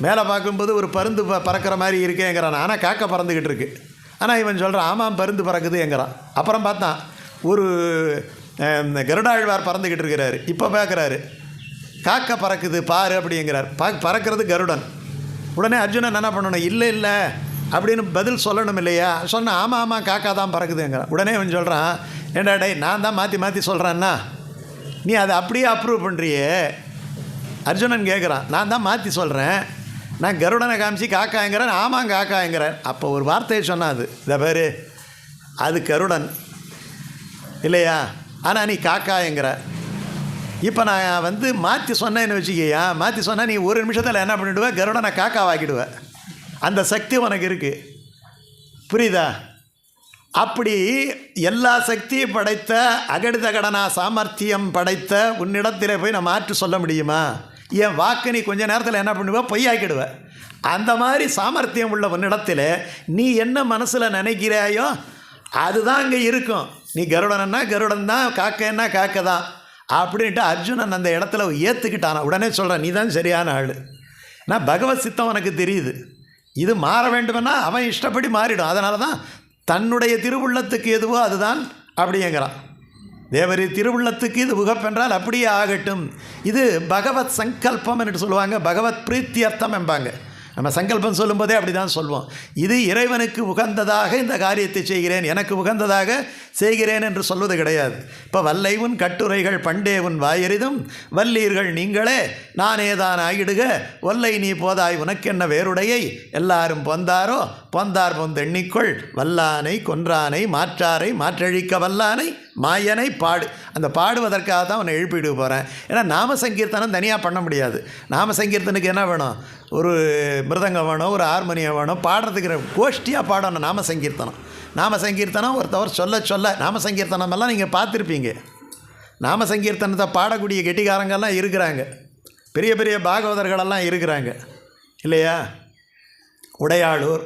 A: மேலே பார்க்கும்போது ஒரு பருந்து பறக்கிற மாதிரி இருக்கேங்கிறான். ஆனால் காக்கா பறந்துக்கிட்டு இருக்கு. ஆனால் இவன் சொல்கிறான், ஆமாம் பருந்து பறக்குதுங்கிறான். அப்புறம் பார்த்தான் ஒரு கருடாழ்வார் பறந்துக்கிட்டு இருக்கிறாரு. இப்போ பார்க்குறாரு காக்கா பறக்குது பாரு அப்படிங்கிறார். பறக்கிறது கருடன். உடனே அர்ஜுனன் என்ன பண்ணணும்? இல்லை இல்லை அப்படின்னு பதில் சொல்லணும் இல்லையா. சொன்னால் ஆமாம் ஆமாம் காக்கா தான் பறக்குதுங்கிறான். உடனே அவன் சொல்கிறான், ஏண்டா டே, நான் தான் மாற்றி மாற்றி சொல்கிறேன்னா நீ அதை அப்படியே அப்ரூவ் பண்ணுறியே. அர்ஜுனன் கேட்குறான், நான் தான் மாற்றி சொல்கிறேன். நான் கருடனை காமிச்சு காக்காங்கிறேன். ஆமாம் காக்காங்கிறேன். அப்போ ஒரு வார்த்தையை சொன்னாது, இதை பேர் அது கருடன் இல்லையா, ஆனால் நீ காக்காங்கிற. இப்போ நான் வந்து மாற்றி சொன்னேன்னு வச்சுக்கியா, மாற்றி சொன்னால் நீ ஒரு நிமிஷத்தில் என்ன பண்ணிவிடுவேன்? கருடனை காக்காவாக்கிடுவேன். அந்த சக்தி உனக்கு இருக்குது. புரியுதா? அப்படி எல்லா சக்தியும் படைத்த அகடிதகடனா சாமர்த்தியம் படைத்த உன்னிடத்தில் போய் நான் மாற்றி சொல்ல முடியுமா? என் வாக்கு நீ கொஞ்ச நேரத்தில் என்ன பண்ணுவேன்? பொய்யாக்கிடுவேன். அந்த மாதிரி சாமர்த்தியம் உள்ள உன்னிடத்தில் நீ என்ன மனசில் நினைக்கிறாயோ அதுதான் அங்கே இருக்கும். நீ கருடனா கருடன் தான், காக்கன்னா காக்க தான் அப்படின்ட்டு அர்ஜுனன் அந்த இடத்துல ஏற்றுக்கிட்டானா. உடனே சொல்கிறேன், நீ தான் சரியான ஆள். நான் பகவத் சித்தம் உனக்கு தெரியுது. இது மாற வேண்டுமென்னா அவன் இஷ்டப்படி மாறிடும். அதனால தான் தன்னுடைய திருவுள்ளத்துக்கு எதுவோ அதுதான் அப்படிங்கிறான். தேவரி திருவுள்ளத்துக்கு இது உகப்பென்றால் அப்படியே ஆகட்டும். இது பகவத் சங்கல்பம் என்று சொல்லுவாங்க. பகவத் பிரீத்தியர்த்தம் என்பாங்க. நம்ம சங்கல்பம் சொல்லும்போதே அப்படி தான் சொல்லுவோம். இது இறைவனுக்கு உகந்ததாக இந்த காரியத்தை செய்கிறேன், எனக்கு உகந்ததாக செய்கிறேன் என்று சொல்வது கிடையாது. இப்போ வல்லை உன் கட்டுரைகள் பண்டே உன் வாயெறிதும் வல்லீர்கள் நீங்களே நானே தான் ஆகிடுக ஒல்லை நீ போதாய் உனக்கென்ன வேறுடையை எல்லாரும் பொந்தாரோ. பொந்தார் பொந்தெண்ணிக்கொள். வல்லானை கொன்றானை மாற்றாரை மாற்றழிக்க வல்லானை மாயனை பாடு. அந்த பாடுவதற்காக தான் அவனை எழுப்பிட்டு போகிறேன். ஏன்னா நாம சங்கீர்த்தனம் தனியாக பண்ண முடியாது. நாம சங்கீர்த்தனுக்கு என்ன வேணும்? ஒரு மிருதங்கம் வேணும், ஒரு ஹார்மோனியம் வேணும். பாடுறதுக்கு கோஷ்டியாக பாடணும் நாம சங்கீர்த்தனம். நாம சங்கீர்த்தனம் ஒருத்தவர் சொல்ல சொல்ல நாம சங்கீர்த்தனமெல்லாம் நீங்கள் பார்த்துருப்பீங்க. நாம சங்கீர்த்தனத்தை பாடக்கூடிய கெட்டிக்காரங்கள்லாம் இருக்கிறாங்க. பெரிய பெரிய பாகவதர்களெல்லாம் இருக்கிறாங்க இல்லையா. உடையாளூர்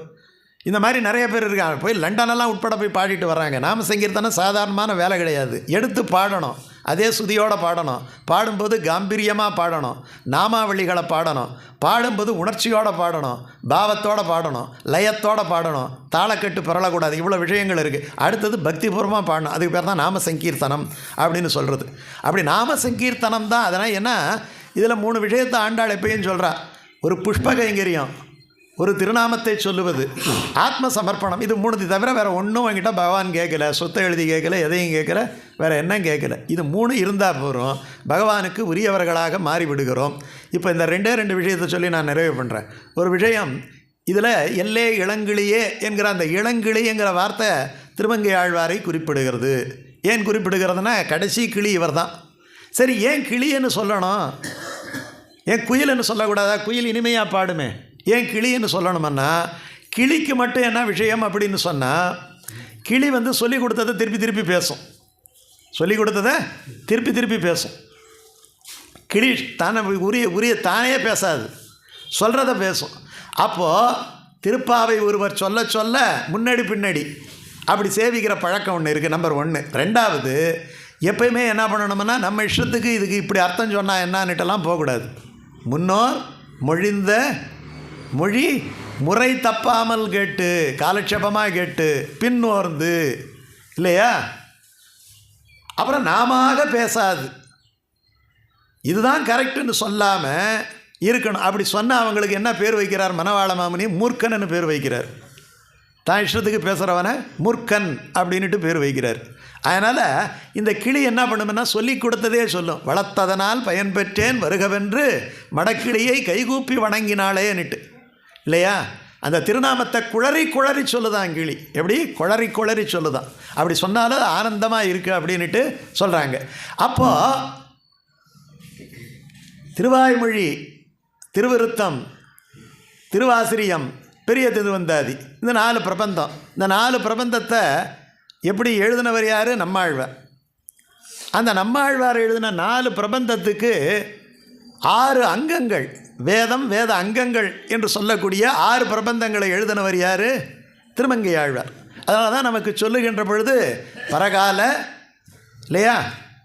A: இந்த மாதிரி நிறைய பேர் இருக்காங்க. போய் லண்டனெல்லாம் உட்பட போய் பாடிட்டு வர்றாங்க. நாம சங்கீர்த்தனம் சாதாரணமான வேலை கிடையாது. எடுத்து பாடணும், அதே சுதியோடு பாடணும். பாடும்போது காம்பீரியமாக பாடணும், நாமாவளிகளை பாடணும். பாடும்போது உணர்ச்சியோடு பாடணும், பாவத்தோடு பாடணும், லயத்தோடு பாடணும், தாளக்கட்டு பிறளக்கூடாது. இவ்வளோ விஷயங்கள் இருக்குது. அடுத்தது பக்திபூர்வமாக பாடணும். அதுக்கு பேர் தான் நாம சங்கீர்த்தனம் அப்படின்னு சொல்கிறது. அப்படி நாம சங்கீர்த்தனம் தான். அதனால் என்ன, இதில் 3 விஷயத்தை ஆண்டாள் எப்பயும் சொல்கிறா. ஒரு புஷ்ப கைங்கரியம், ஒரு திருநாமத்தை சொல்லுவது, ஆத்ம சமர்ப்பணம். இது 3 தவிர வேறு ஒன்றும் என்கிட்ட பகவான் கேட்கல. சொத்தை எழுதி கேட்கல, எதையும் கேட்கல, வேறு என்ன கேட்கல. இது 3 இருந்தால் போகிறோம், பகவானுக்கு உரியவர்களாக மாறிவிடுகிறோம். இப்போ இந்த 2 விஷயத்தை சொல்லி நான் நிறைவு பண்ணுறேன். ஒரு விஷயம், இதில் எல்லே இளங்கிளியே என்கிற அந்த இளங்கிளிங்கிற வார்த்தை திருமங்கை ஆழ்வாரை குறிப்பிடுகிறது. ஏன் குறிப்பிடுகிறதுனா, கடைசி கிளி இவர் தான். சரி, ஏன் கிளின்னு சொல்லணும்? ஏன் குயில்னு சொல்லக்கூடாதா? குயில் இனிமையாக பாடுமே. ஏன் கிளின்னு சொல்லணுமன்னா, கிளிக்கு மட்டும் என்ன விஷயம் அப்படின்னு சொன்னால், கிளி வந்து சொல்லிக் கொடுத்ததை திருப்பி திருப்பி பேசும். சொல்லிக் கொடுத்ததை திருப்பி திருப்பி பேசும். கிளி தானே உரிய தானே பேசாது. சொல்கிறத பேசும். அப்போது திருப்பாவை ஒருவர் சொல்ல சொல்ல முன்னாடி பின்னாடி அப்படி சேவிக்கிற பழக்கம் ஒன்று இருக்குது. நம்பர் 1. 2வது, எப்பயுமே என்ன பண்ணணும்னா நம்ம இஷ்டத்துக்கு இதுக்கு இப்படி அர்த்தம் சொன்னால் என்னான்னுட்டெல்லாம் போகக்கூடாது. முன்னோர் மொழிந்த மொழி முறை தப்பாமல் கேட்டு, காலட்சேபமாக கேட்டு, பின்னோர்ந்து, இல்லையா? அப்புறம் நாம பேசாது, இதுதான் கரெக்டுன்னு சொல்லாமல் இருக்கணும். அப்படி சொன்னால் அவங்களுக்கு என்ன பேர் வைக்கிறார் மணவாள மாமுனி? மூர்க்கன்னு பேர் வைக்கிறார். தான் இஷ்டத்துக்கு பேசுகிறவனை மூர்க்கன் அப்படின்ட்டு பேர் வைக்கிறார். அதனால் இந்த கிளி என்ன பண்ணுமென்னா சொல்லி கொடுத்ததே சொல்லும். வளர்த்ததனால் பயன்பெற்றேன் வருகவென்று மடக்கிளியை கைகூப்பி வணங்கினாளேன்னுட்டு, இல்லையா? அந்த திருநாமத்தை குளறி குளறி சொல்லுதான் கிளி. எப்படி குளறி குளறி சொல்லுதான். அப்படி சொன்னாலும் ஆனந்தமாக இருக்குது அப்படின்ட்டு சொல்கிறாங்க. அப்போது திருவாய்மொழி, திருவிருத்தம், திருவாசிரியம், பெரிய திருவந்தாதி, இந்த 4 பிரபந்தம். இந்த 4 பிரபந்தத்தை எப்படி எழுதினவர் யார்? நம்மாழ்வார். அந்த நம்மாழ்வார் எழுதின 4 பிரபந்தத்துக்கு 6 அங்கங்கள், வேதம் வேத அங்கங்கள் என்று சொல்லக்கூடிய 6 பிரபந்தங்களை எழுதினவர் யார்? திருமங்கை ஆழ்வார். அதனால தான் நமக்கு சொல்லுகின்ற பொழுது பரகால, இல்லையா,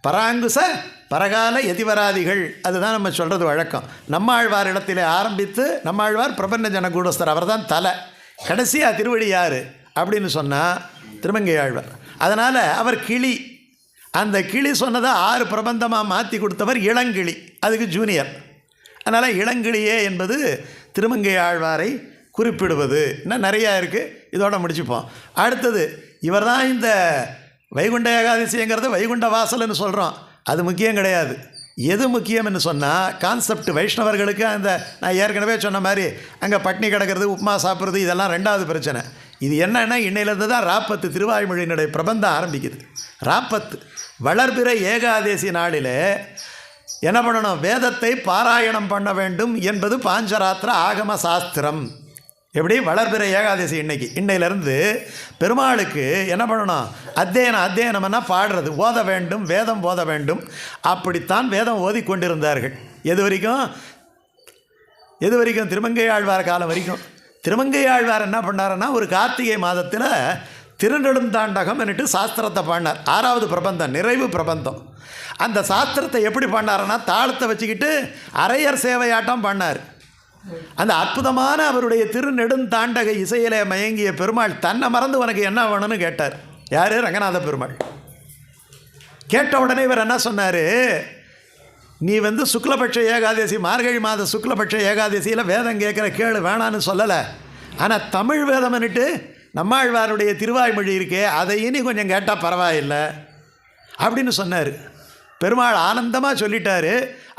A: பராங்குச பரகால எதிவராதிகள், அதுதான் நம்ம சொல்கிறது வழக்கம். நம்மாழ்வார் இடத்திலே ஆரம்பித்து, நம்மாழ்வார் பிரபஞ்ச ஜனகூடஸ்தர், அவர் தான் தலை. கடைசியாக திருவடி யார் அப்படின்னு சொன்னால் திருமங்கை ஆழ்வார். அதனால் அவர் கிளி. அந்த கிளி சொன்னதை 6 பிரபந்தமாக மாற்றி கொடுத்தவர் இளங்கிளி, அதுக்கு ஜூனியர். அதனால் இளங்கிளியே என்பது திருமங்கை ஆழ்வாரை குறிப்பிடுவது. இன்னும் நிறையா இருக்குது, இதோட முடிச்சுப்போம். அடுத்தது, இவர் தான் இந்த வைகுண்ட ஏகாதசிங்கிறது வைகுண்ட வாசல்னு சொல்கிறோம். அது முக்கியம் கிடையாது. எது முக்கியம்னு சொன்னால் கான்செப்ட். வைஷ்ணவர்களுக்கு அந்த நான் ஏற்கனவே சொன்ன மாதிரி அங்கே பட்னி கிடக்கிறது, உப்புமா சாப்பிட்றது, இதெல்லாம் 2வது பிரச்சனை. இது என்னன்னா இன்னையிலேருந்து தான் ராப்பத்து திருவாய்மொழியினுடைய பிரபந்தம் ஆரம்பிக்குது. ராப்பத்து வளர்பிறை ஏகாதசி நாளில் என்ன பண்ணணும்? வேதத்தை பாராயணம் பண்ண வேண்டும் என்பது பாஞ்சராத்திர ஆகம சாஸ்திரம். எப்படி? வளர்பிறை ஏகாதசி இன்னையிலேருந்து பெருமாளுக்கு என்ன பண்ணணும்? அத்தியனம்னா பாடுறது, ஓத வேண்டும், வேதம் ஓத வேண்டும். அப்படித்தான் வேதம் ஓதிக்கொண்டிருந்தார்கள். எது வரைக்கும்? திருமங்கை ஆழ்வார் காலம் வரைக்கும். திருமங்கை ஆழ்வார் என்ன பண்ணாருன்னா, ஒரு கார்த்திகை மாதத்தில் திருநெடுந்தாண்டகம் என்னட்டு சாஸ்திரத்தை பாடினார். 6வது பிரபந்தம், நிறைவு பிரபந்தம். அந்த சாஸ்திரத்தை எப்படி பாடினாருன்னா, தாளத்தை வச்சுக்கிட்டு அரையர் சேவையாட்டம் பாடினார். அந்த அற்புதமான அவருடைய திருநெடுந்தாண்டக இசையிலே மயங்கிய பெருமாள் தன்னை மறந்து உனக்கு என்ன வேணும்னு கேட்டார். யார்? ரங்கநாத பெருமாள். கேட்ட உடனே இவர் என்ன சொன்னார்? நீ சுக்லபட்ச ஏகாதசி, மார்கழி மாத சுக்லபட்ச ஏகாதசியில் வேதம் கேட்குற கேளு, வேணான்னு சொல்லலை. ஆனால் தமிழ் வேதம்னுட்டு நம்மாழ்வாருடைய திருவாய்மொழி இருக்கே, அதையும் நீ கொஞ்சம் கேட்டால் பரவாயில்லை அப்படின்னு சொன்னார். பெருமாள் ஆனந்தமாக சொல்லிட்டார்.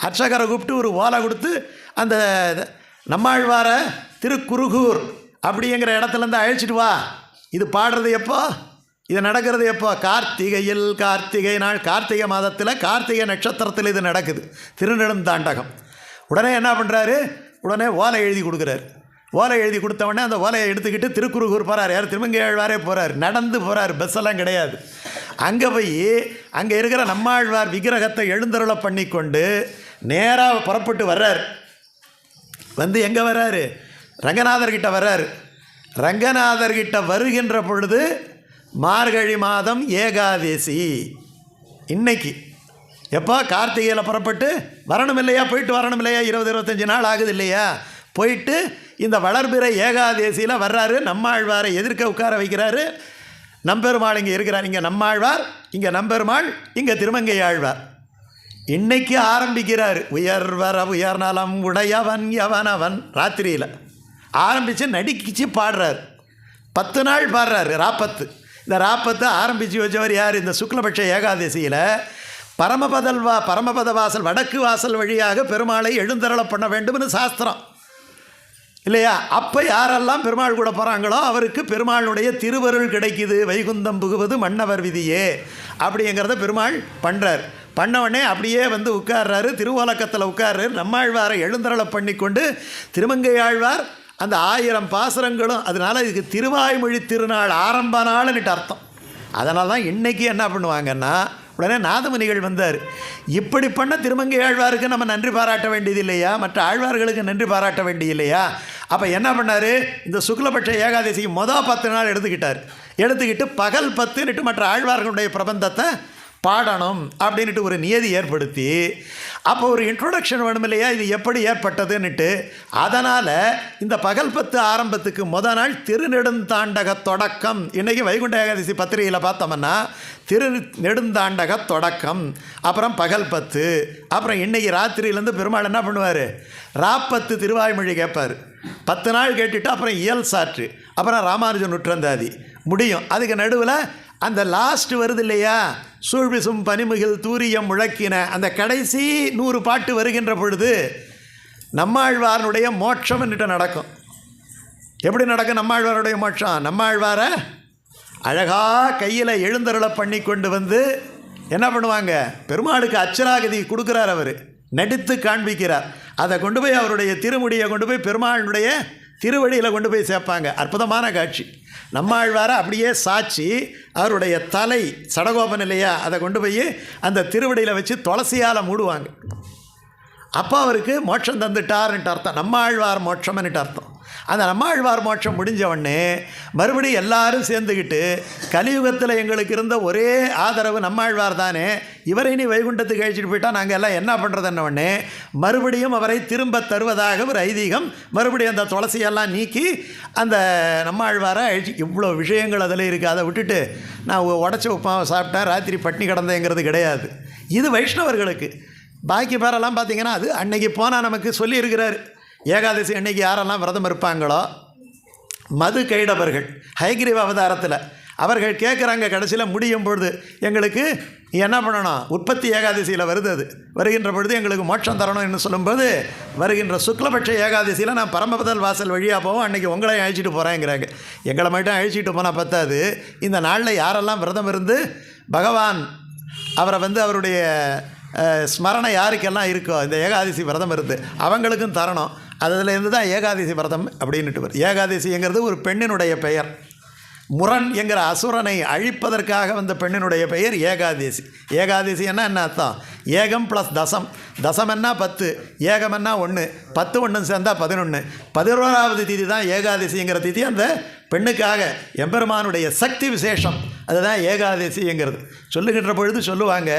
A: அர்ச்சகரை கூப்பிட்டு ஒரு ஓலை கொடுத்து அந்த நம்மாழ்வார திருக்குருகூர் அப்படிங்கிற இடத்துலேருந்து அழைச்சிட்டு வா. இது பாடுறது எப்போ? இது நடக்கிறது எப்போ? கார்த்திகையில், கார்த்திகை நாள், கார்த்திகை மாதத்தில் கார்த்திகை நட்சத்திரத்தில் இது நடக்குது, திருநெடுந்தாண்டகம். உடனே என்ன பண்ணுறாரு? உடனே ஓலை எழுதி கொடுக்குறாரு. ஓலை எழுதி கொடுத்தவொடனே அந்த ஓலையை எடுத்துக்கிட்டு திருக்குருகூர் போகிறார். யார்? திருமங்கை ஆழ்வாரே போகிறார். நடந்து போகிறார், பஸ்ஸெல்லாம் கிடையாது. அங்கே போய் அங்கே இருக்கிற நம்மாழ்வார் விக்கிரகத்தை எழுந்தருளை பண்ணி கொண்டு நேராக புறப்பட்டு வர்றார். எங்கே வர்றாரு? ரங்கநாதர்கிட்ட வர்றாரு. ரங்கநாதர்கிட்ட வருகின்ற பொழுது மார்கழி மாதம் ஏகாதசி இன்னைக்கு. எப்போ? கார்த்திகையில் புறப்பட்டு வரணும் இல்லையா? போயிட்டு வரணும் இல்லையா? 20-25 நாள் ஆகுது இல்லையா? போயிட்டு இந்த வளர்பிறை ஏகாதசியில் வர்றாரு. நம்மாழ்வாரை எதிர்க்க உட்கார வைக்கிறாரு. நம்பெருமாள் இங்கே இருக்கிறார். இங்கே நம்மாழ்வார், இங்கே நம்பெருமாள், இங்கே திருமங்கை ஆழ்வார். இன்னைக்கு ஆரம்பிக்கிறார். உயர்வர உயர்நலம் உடையவன் எவனவன். ராத்திரியில் ஆரம்பித்து நடிக்கிச்சு பாடுறார். 10 நாள் பாடுறார். ராப்பத்து. இந்த ராப்பத்தை ஆரம்பித்து வச்சவர் யார்? இந்த சுக்லபட்ச ஏகாதசியில் பரமபத வாசல், வடக்கு வாசல் வழியாக பெருமாளை எழுந்தருளை பண்ண வேண்டும்னு சாஸ்திரம் இல்லையா? அப்போ யாரெல்லாம் பெருமாள் கூட போகிறாங்களோ அவருக்கு பெருமாளுடைய திருவருள் கிடைக்குது. வைகுந்தம் புகுவது மன்னவர் விதியே அப்படிங்கிறத பெருமாள் பண்ணுறார். பண்ண உடனே அப்படியே உட்கார்றாரு. திருவோலக்கத்தில் உட்கார்றாரு. நம்மாழ்வாரை எழுந்தருளை பண்ணி கொண்டு திருமங்கை ஆழ்வார் அந்த 1000 பாசுரங்களும். அதனால் இதுக்கு திருவாய்மொழி திருநாள், ஆரம்ப நாள்னுட்டு அர்த்தம். அதனால தான் இன்றைக்கி என்ன பண்ணுவாங்கன்னா, உடனே நாதமுனிகள் வந்தார். இப்படி பண்ண திருமங்கை ஆழ்வாருக்கு நம்ம நன்றி பாராட்ட வேண்டியது இல்லையா? மற்ற ஆழ்வார்களுக்கு நன்றி பாராட்ட வேண்டியது இல்லையா? அப்போ என்ன பண்ணார்? இந்த சுக்லபட்ச ஏகாதசிக்கு மொதல் 10 நாள் எடுத்துக்கிட்டு பகல் 10 மற்ற ஆழ்வார்களுடைய பிரபந்தத்தை பாடணும் அப்படின்ட்டு ஒரு நியதி ஏற்படுத்தி, அப்போ ஒரு இன்ட்ரோடக்ஷன் வேணும் இல்லையா, இது எப்படி ஏற்பட்டதுன்னுட்டு. அதனால் இந்த பகல் 10 ஆரம்பத்துக்கு முதல் நாள் திருநெடுந்தாண்டக தொடக்கம். இன்றைக்கி வைகுண்ட ஏகாதசி பத்திரிகையில் பார்த்தோம்னா திருநெடுந்தாண்டக தொடக்கம், அப்புறம் பகல் 10, அப்புறம் இன்றைக்கி ராத்திரியிலேருந்து பெருமாள் என்ன பண்ணுவார்? ராப்பத்து திருவாய்மொழி கேட்பார். 10 நாள் கேட்டுட்டு அப்புறம் இயல் சாற்று, அப்புறம் ராமானுஜ நூற்றந்தாதி முடியும். அதுக்கு நடுவில் அந்த லாஸ்ட் வருது இல்லையா, சூழ்விசும் பனிமுகில் தூரியம் முழக்கின, அந்த கடைசி 100 பாட்டு வருகின்ற பொழுது நம்மாழ்வாருடைய மோட்சம் என்னட்டு நடக்கும். எப்படி நடக்கும் நம்மாழ்வாருடைய மோட்சம்? நம்மாழ்வாரை அழகாக கையில் எழுந்தருளை பண்ணி கொண்டு வந்து என்ன பண்ணுவாங்க? பெருமாளுக்கு அச்சராகதி கொடுக்குறார், அவர் நடித்து காண்பிக்கிறார். அதை கொண்டு போய் அவருடைய திருமுடியை கொண்டு போய் பெருமாளுடைய திருவடியில் கொண்டு போய் சேர்ப்பாங்க. அற்புதமான காட்சி. நம்மாழ்வாரை அப்படியே சாட்சி அவருடைய தலை சடகோபன் இல்லையா, அதை கொண்டு போய் அந்த திருவடியில் வச்சு துளசியால் மூடுவாங்க. அப்போ அவருக்கு மோட்சம் தந்துட்டார்ன்ட்டு அர்த்தம். நம்மாழ்வார் மோட்சம்னுட்டு அர்த்தம். அந்த நம்மாழ்வார் மோட்சம் முடிஞ்சவொடனே மறுபடியும் எல்லாரும் சேர்ந்துக்கிட்டு, கலியுகத்தில் எங்களுக்கு இருந்த ஒரே ஆதரவு நம்மாழ்வார் தானே, இவரை நீ வைகுண்டத்துக்கு அழிச்சிட்டு போயிட்டால் நாங்கள் எல்லாம் என்ன பண்ணுறதுன்னொடனே மறுபடியும் அவரை திரும்ப தருவதாக ஒரு ஐதீகம். மறுபடியும் அந்த துளசியெல்லாம் நீக்கி அந்த நம்மாழ்வாரை அழிச்சு. இவ்வளோ விஷயங்கள் அதில் இருக்குது. அதை விட்டுட்டு நான் உடச்ச உப்பாவை சாப்பிட்டேன், ராத்திரி பட்னி கிடந்தேங்கிறது கிடையாது. இது வைஷ்ணவர்களுக்கு. பாக்கி பேரெல்லாம் பார்த்திங்கன்னா அது அன்னைக்கு போனால் நமக்கு சொல்லியிருக்கிறார். ஏகாதசி அன்னைக்கு யாரெல்லாம் விரதம் இருப்பாங்களோ, மது கைடவர்கள் ஹயக்ரீவ அவதாரத்தில் அவர்கள் கேட்குறாங்க, கடைசியில் முடியும் பொழுது எங்களுக்கு என்ன பண்ணணும்? உற்பத்தி ஏகாதசியில் வருது, அது வருகின்ற பொழுது எங்களுக்கு மோட்சம் தரணும்னு சொல்லும்போது, வருகின்ற சுக்லபட்ச ஏகாதசியில் நான் பரமபதல் வாசல் வழியாக போவோம், அன்றைக்கி உங்களையும் அழிச்சிட்டு போகிறேங்கிறாங்க. எங்களை மட்டும் அழிச்சிட்டு போனால் பத்தாது, இந்த நாளில் யாரெல்லாம் விரதம் இருந்து பகவான் அவரை அவருடைய ஸ்மரணை யாருக்கெல்லாம் இருக்கோ இந்த ஏகாதசி விரதம் இருந்து அவங்களுக்கும் தரணும். அதுலேருந்து தான் ஏகாதசி விரதம் அப்படின்ட்டு வரும். ஏகாதசிங்கிறது ஒரு பெண்ணினுடைய பெயர். முரண் என்கிற அசுரனை அழிப்பதற்காக வந்த பெண்ணினுடைய பெயர் ஏகாதசி. ஏகாதசின்னா என்ன அர்த்தம்? ஏகம் ப்ளஸ் தசம். தசம்னா 10, ஏகம்னா 1, 10 1 சேர்ந்தால் 11. 11வது திதி தான் ஏகாதசிங்கிற திதி. அந்த பெண்ணுக்காக எம்பெருமானுடைய சக்தி விசேஷம், அதுதான் ஏகாதசிங்கிறது. சொல்லுகின்ற பொழுது சொல்லுவாங்க,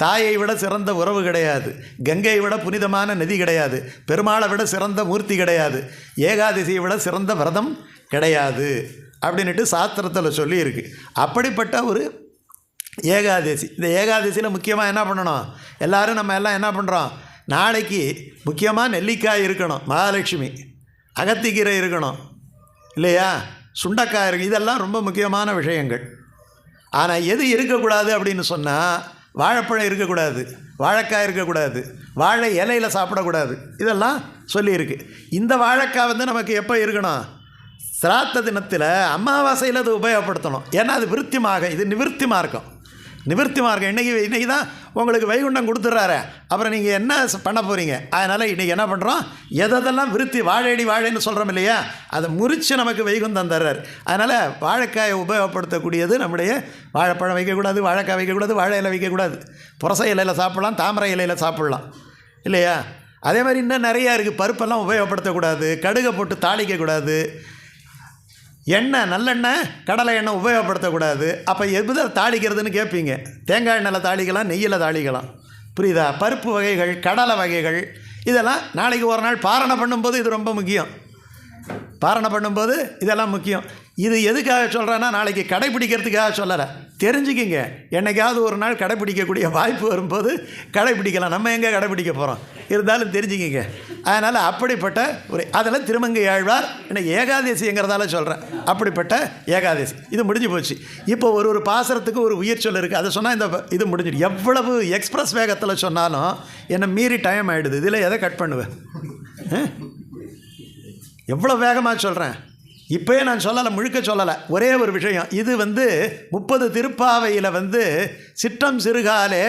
A: தாயை விட சிறந்த உறவு கிடையாது, கங்கையை விட புனிதமான நதி கிடையாது, பெருமாளை விட சிறந்த மூர்த்தி கிடையாது, ஏகாதசியை விட சிறந்த விரதம் கிடையாது அப்படின்ட்டு சாஸ்திரத்தில் சொல்லியிருக்கு. அப்படிப்பட்ட ஒரு ஏகாதசி. இந்த ஏகாதசியில் முக்கியமாக என்ன பண்ணணும்? எல்லோரும் நம்ம எல்லாம் என்ன பண்ணுறோம்? நாளைக்கு முக்கியமாக நெல்லிக்காய் இருக்கணும், மகாலட்சுமி, அகத்திக்கீரை இருக்கணும் இல்லையா, சுண்டக்காய் இருக்கு, இதெல்லாம் ரொம்ப முக்கியமான விஷயங்கள். ஆனால் எது இருக்கக்கூடாது அப்படின்னு சொன்னால், வாழைப்பழம் இருக்கக்கூடாது, வாழைக்காய் இருக்கக்கூடாது, வாழை இலையில் சாப்பிடக்கூடாது, இதெல்லாம் சொல்லியிருக்கு. இந்த வாழைக்காய் நமக்கு எப்போ இருக்கணும்? சிராத்த தினத்தில் அமாவாசையில் அது உபயோகப்படுத்தணும். ஏன்னா அது விருத்திமாக, இது நிவிருத்தி மார்க்கம். நிவிருத்தி மார்க்கம் இன்றைக்கி தான் உங்களுக்கு வைகுண்டம் கொடுத்துட்றாரு, அப்புறம் நீங்கள் என்ன பண்ண போகிறீங்க? அதனால் இன்றைக்கி என்ன பண்ணுறோம்? எதெல்லாம் விருத்தி, வாழையடி வாழைன்னு சொல்கிறோம் இல்லையா, அதை முறித்து நமக்கு வைகுண்டம் தர்றார். அதனால் வாழைக்காயை உபயோகப்படுத்தக்கூடியது நம்முடைய வாழைப்பழம் வைக்கக்கூடாது, வாழைக்காய் வைக்கக்கூடாது, வாழை இலை வைக்கக்கூடாது, புரச இலையில் சாப்பிட்லாம், தாமரை இலையில் சாப்பிட்லாம் இல்லையா. அதே மாதிரி இன்னும் நிறையா இருக்குது. பருப்பெல்லாம் உபயோகப்படுத்தக்கூடாது, கடுகை போட்டு தாளிக்கக்கூடாது, எண்ணெய் நல்லெண்ணெய் கடலை எண்ணெய் உபயோகப்படுத்தக்கூடாது. அப்போ எது தாளிக்கிறதுன்னு கேட்பீங்க. தேங்காய் எண்ணெயில் தாளிக்கலாம், நெய்யில் தாளிக்கலாம், புரியுதா? பருப்பு வகைகள், கடலை வகைகள், இதெல்லாம் நாளைக்கு ஒரு நாள் பாரணை பண்ணும்போது இது ரொம்ப முக்கியம். பாரணை பண்ணும்போது இதெல்லாம் முக்கியம். இது எதுக்காக சொல்கிறேன்னா, நாளைக்கு கடைப்பிடிக்கிறதுக்காக சொல்லலை, தெரிஞ்சுக்கிங்க. என்னைக்காவது ஒரு நாள் கடைப்பிடிக்கக்கூடிய வாய்ப்பு வரும்போது கடைப்பிடிக்கலாம். நம்ம எங்கே கடைப்பிடிக்க போகிறோம்? இருந்தாலும் தெரிஞ்சுக்கிங்க. அதனால் அப்படிப்பட்ட ஒரு, அதில் திருமங்கை ஆழ்வார் எனக்கு ஏகாதசிங்கிறதால சொல்கிறேன். அப்படிப்பட்ட ஏகாதசி இது முடிஞ்சு போச்சு. இப்போ ஒரு பாசரத்துக்கு ஒரு உயிர் சொல் இருக்குது, அதை சொன்னால் இந்த இது முடிஞ்சிடும். எவ்வளவு எக்ஸ்பிரஸ் வேகத்தில் சொன்னாலும் என்னை மீறி டைம் ஆகிடுது. இதில் எதை கட் பண்ணுவேன்? எவ்வளோ வேகமாக சொல்கிறேன். இப்போயே நான் சொல்லலை, முழுக்க சொல்லலை. ஒரே ஒரு விஷயம், இது 30 திருப்பாவையில் சிற்றம் சிறுகாலே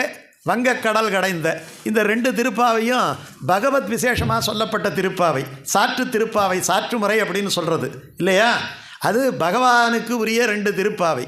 A: வங்கக்கடல் கடைந்த இந்த 2 திருப்பாவையும் பகவத் விசேஷமாக சொல்லப்பட்ட திருப்பாவை. சாற்று திருப்பாவை, சாற்று முறை அப்படின்னு சொல்கிறது இல்லையா. அது பகவானுக்கு உரிய 2 திருப்பாவை.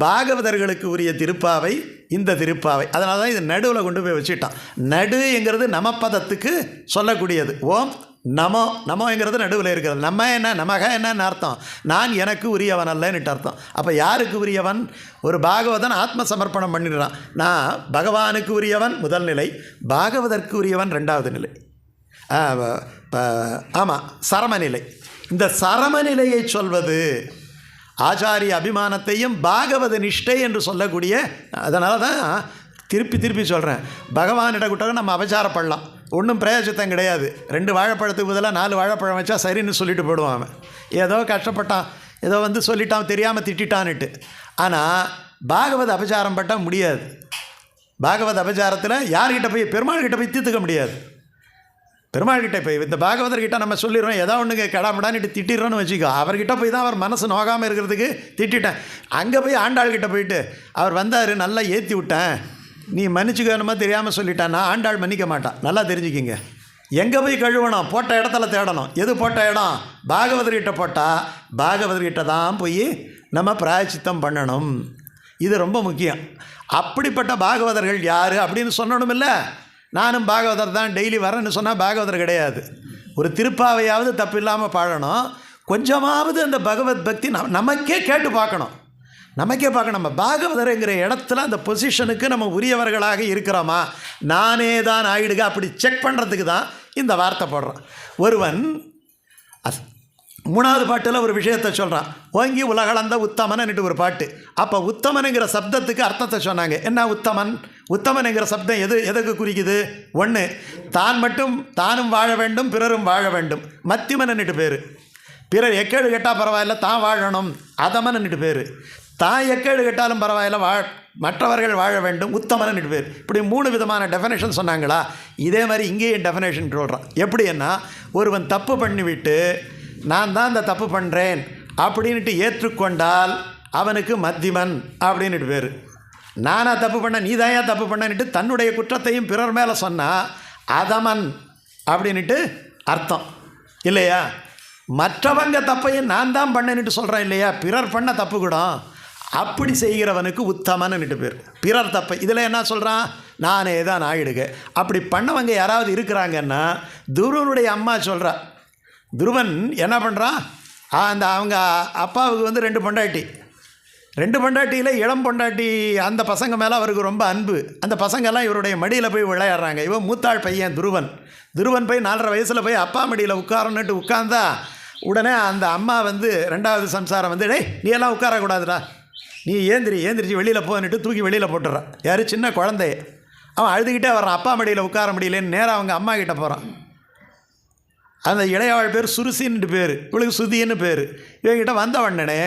A: பாகவதர்களுக்கு உரிய திருப்பாவை இந்த திருப்பாவை. அதனால தான் இது நடுவில் கொண்டு போய் வச்சுட்டான். நடுங்கிறது நமப்பதத்துக்கு சொல்லக்கூடியது. ஓம் நமோ, நமோங்கிறது நடுவில் இருக்கிறது. நம்ம என்ன, நமக என்னன்னு அர்த்தம், நான் எனக்கு உரியவன் அல்லன்னுட்டு அர்த்தம். அப்போ யாருக்கு உரியவன்? ஒரு பாகவதன் ஆத்ம சமர்ப்பணம் பண்ணிடுறான். நான் பகவானுக்கு உரியவன் முதல் நிலை, பாகவதற்கு உரியவன் 2வது நிலை. ஆமாம், சரமநிலை. இந்த சரமநிலையை சொல்வது ஆச்சாரிய அபிமானத்தையும் பாகவத நிஷ்டை என்று சொல்லக்கூடிய. அதனால தான் திருப்பி சொல்கிறேன், பகவானிடம் கூட்ட நம்ம அபச்சாரப்படலாம், ஒன்றும் பிரயோஜனம் கிடையாது. 2 வாழைப்பழத்துக்கு பதிலாக 4 வாழைப்பழம் வச்சா சரின்னு சொல்லிட்டு போடுவான் அவன். ஏதோ கஷ்டப்பட்டான், ஏதோ வந்து சொல்லிட்டான், தெரியாமல் திட்டான்னுட்டு. ஆனால் பாகவத அபச்சாரம் பட்டால் முடியாது. பாகவத அபச்சாரத்தில் யார்கிட்ட போய், பெருமாள்கிட்ட போய் தீர்த்துக்க முடியாது. பெருமாள்கிட்ட போய் இந்த பாகவதர்கிட்ட நம்ம சொல்லிடுறோம், ஏதோ ஒன்றுங்க கடாமடான்ட்டு திட்டிடுறோன்னு வச்சுக்கோ. அவர்கிட்ட போய் தான் அவர் மனசு நோகாமல் இருக்கிறதுக்கு திட்டேன். அங்கே போய் ஆண்டாள்கிட்ட போயிட்டு அவர் வந்தார், நல்லா ஏற்றி விட்டேன், நீ மன்னிச்சுக்கணுமா தெரியாமல் சொல்லிட்டான்னா ஆண்டாள் மன்னிக்க மாட்டான். நல்லா தெரிஞ்சுக்கிங்க. எங்கே போய் கழுவணும்? போட்ட இடத்துல தேடணும். எது போட்ட இடம்? பாகவதர்கிட்ட போட்டால் பாகவதர்கிட்ட தான் போய் நம்ம பிராயச்சித்தம் பண்ணணும். இது ரொம்ப முக்கியம். அப்படிப்பட்ட பாகவதர்கள் யார் அப்படின்னு சொல்லணும். இல்லை, நானும் பாகவதர் தான், டெய்லி வரேன்னு சொன்னால் பாகவதர் கிடையாது. ஒரு திருப்பாவையாவது தப்பு இல்லாமல் பாடணும். கொஞ்சமாவது அந்த பகவத் பக்தி நமக்கே கேட்டு பார்க்கணும். நம்ம பாகவதருங்கிற இடத்துல அந்த பொசிஷனுக்கு நம்ம உரியவர்களாக இருக்கிறோமா, நானே தான் ஆயிடுக, அப்படி செக் பண்ணுறதுக்கு தான் இந்த வார்த்தை போடுறான். ஒருவன் 3வது பாட்டில் ஒரு விஷயத்தை சொல்கிறான், ஓங்கி உலகளந்த உத்தமன்னுட்டு ஒரு பாட்டு. அப்போ உத்தமனுங்கிற சப்தத்துக்கு அர்த்தத்தை சொன்னாங்க. என்ன உத்தமன்? உத்தமனுங்கிற சப்தம் எதுக்கு குறிக்குது? 1, தானும் வாழ வேண்டும், பிறரும் வாழ வேண்டும். மத்தியமன்னுட்டு பேர். பிறர் எக்கேடு கேட்டால் பரவாயில்ல, தான் வாழணும், அதமன்னுட்டு பேர். தான் எக்கேடு கேட்டாலும் பரவாயில்ல, மற்றவர்கள் வாழ வேண்டும், உத்தமன்னுட்டு பேர். இப்படி 3 விதமான டெஃபினேஷன் சொன்னாங்களா? இதே மாதிரி இங்கேயும் டெஃபினேஷன் சொல்கிறான். எப்படின்னா, ஒருவன் தப்பு பண்ணிவிட்டு நான் தான் இந்த தப்பு பண்ணுறேன் அப்படின்ட்டு ஏற்றுக்கொண்டால் அவனுக்கு மத்தியமன் அப்படின்ட்டு பேர். நானாக தப்பு பண்ண, நீ தான் ஏன் தப்பு பண்ணன்னுட்டு தன்னுடைய குற்றத்தையும் பிறர் மேலே சொன்னால் அதமன் அப்படின்ட்டு அர்த்தம் இல்லையா? மற்றவங்க தப்பையும் நான் தான் பண்ணன்னுட்டு சொல்கிறேன் இல்லையா? பிறர் பண்ண தப்பு கூட அப்படி செய்கிறவனுக்கு உத்தமன்னுட்டு பேர். பிறர் தப்பை இதில் என்ன சொல்கிறான்? நானே தான் ஆயிடுக. அப்படி பண்ணவங்க யாராவது இருக்கிறாங்கன்னா, துருவனுடைய அம்மா சொல்கிறா. துருவன் என்ன பண்ணுறான்? அவங்க அப்பாவுக்கு வந்து 2 பொண்டாட்டி. 2 பொண்டாட்டியில் இளம் பொண்டாட்டி, அந்த பசங்க மேலே அவருக்கு ரொம்ப அன்பு. அந்த பசங்கள்லாம் இவருடைய மடியில் போய் விளையாடுறாங்க. இவன் மூத்தாள் பையன் துருவன் போய் 4.5 வயசில் போய் அப்பா மடியில் உட்காரன்னுட்டு உட்கார்ந்தா உடனே அந்த அம்மா வந்து 2வது சம்சாரம் வந்து, டேய் நீ எல்லாம் உட்காரக்கூடாதுடா, நீ ஏந்திரிச்சு வெளியில் போன்னுட்டு தூக்கி வெளியில் போட்டுறான். யார்? சின்ன குழந்தைய. அவன் அழுதுகிட்டே வர்றான், அப்பா மடியில் உட்கார முடியலன்னு. நேராக அவங்க அம்மா கிட்டே போகிறான். அந்த இளையவாள் பேர் சுருசின்னு பேர், இவளுக்கு சுதின்னு பேர். இவங்கிட்ட வந்த உடனே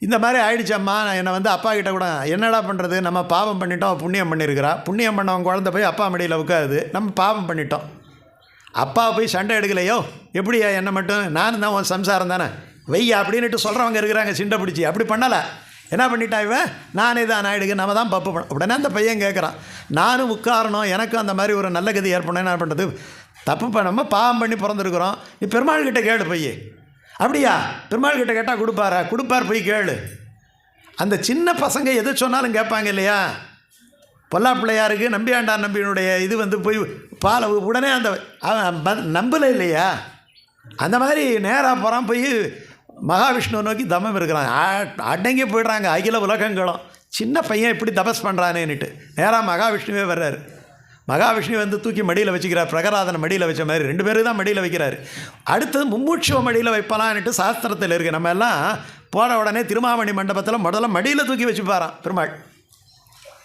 A: இந்த மாதிரி ஆயிடுச்சம்மா, என்னை வந்து அப்பா கிட்ட கூட என்னடா பண்ணுறது, நம்ம பாவம் பண்ணிட்டோம், புண்ணியம் பண்ணியிருக்கிறா. புண்ணியம் பண்ணவன் குழந்தை போய் அப்பா மடியில் உட்காருது, நம்ம பாவம் பண்ணிட்டோம். அப்பா போய் சண்டை எடுக்கலையோ, எப்படியா என்னை மட்டும், நானும் தான் உன் சம்சாரம் தானே வெய்யா அப்படின்ட்டு சொல்கிறவங்க இருக்கிறாங்க சிண்டை பிடிச்சி. அப்படி பண்ணலை, என்ன பண்ணிட்டா இவன், நானே தான் ஆயிடுங்க, நம்ம தான் பப்பு பண்ண. உடனே அந்த பையன் கேட்குறான், நானும் உட்காரணும், எனக்கும் அந்த மாதிரி ஒரு நல்ல கதி ஏற்படணும், என்ன பண்ணுறது, தப்பு பண்ணாமல் பாவம் பண்ணி பிறந்திருக்கிறோம், நீ பெருமாள்கிட்ட கேளு போய். அப்படியா? பெருமாள்கிட்ட கேட்டால் கொடுப்பார், போய் கேளு. அந்த சின்ன பசங்க எது சொன்னாலும் கேட்பாங்க இல்லையா? பொல்லா பிள்ளையாருக்கு நம்பியாண்டார் நம்பியினுடைய இது வந்து போய் பாலை உடனே அந்த நம்பலை இல்லையா? அந்த மாதிரி நேராக போகிறான், போய் மகாவிஷ்ணுவை நோக்கி தமம் இருக்கிறான். அடங்கி போய்ட்றாங்க அகில உலகங்களும். சின்ன பையன் இப்படி தபஸ் பண்ணுறானேன்னுட்டு நேராக மகாவிஷ்ணுவே வர்றாரு. மகாவிஷ்ணு வந்து தூக்கி மடியில் வச்சுக்கிறார், பிரகலாதனை மடியில் வச்ச மாதிரி 2 பேரும் தான் மடியில் வைக்கிறாரு. அடுத்தது மும்மூட்சுவ மடியில் வைப்பலான்ட்டு சாஸ்திரத்தில் இருக்குது. நம்ம எல்லாம் போன உடனே திருமாமணி மண்டபத்தில் முதல்ல மடியில் தூக்கி வச்சுப்பாரான் பெருமாள்.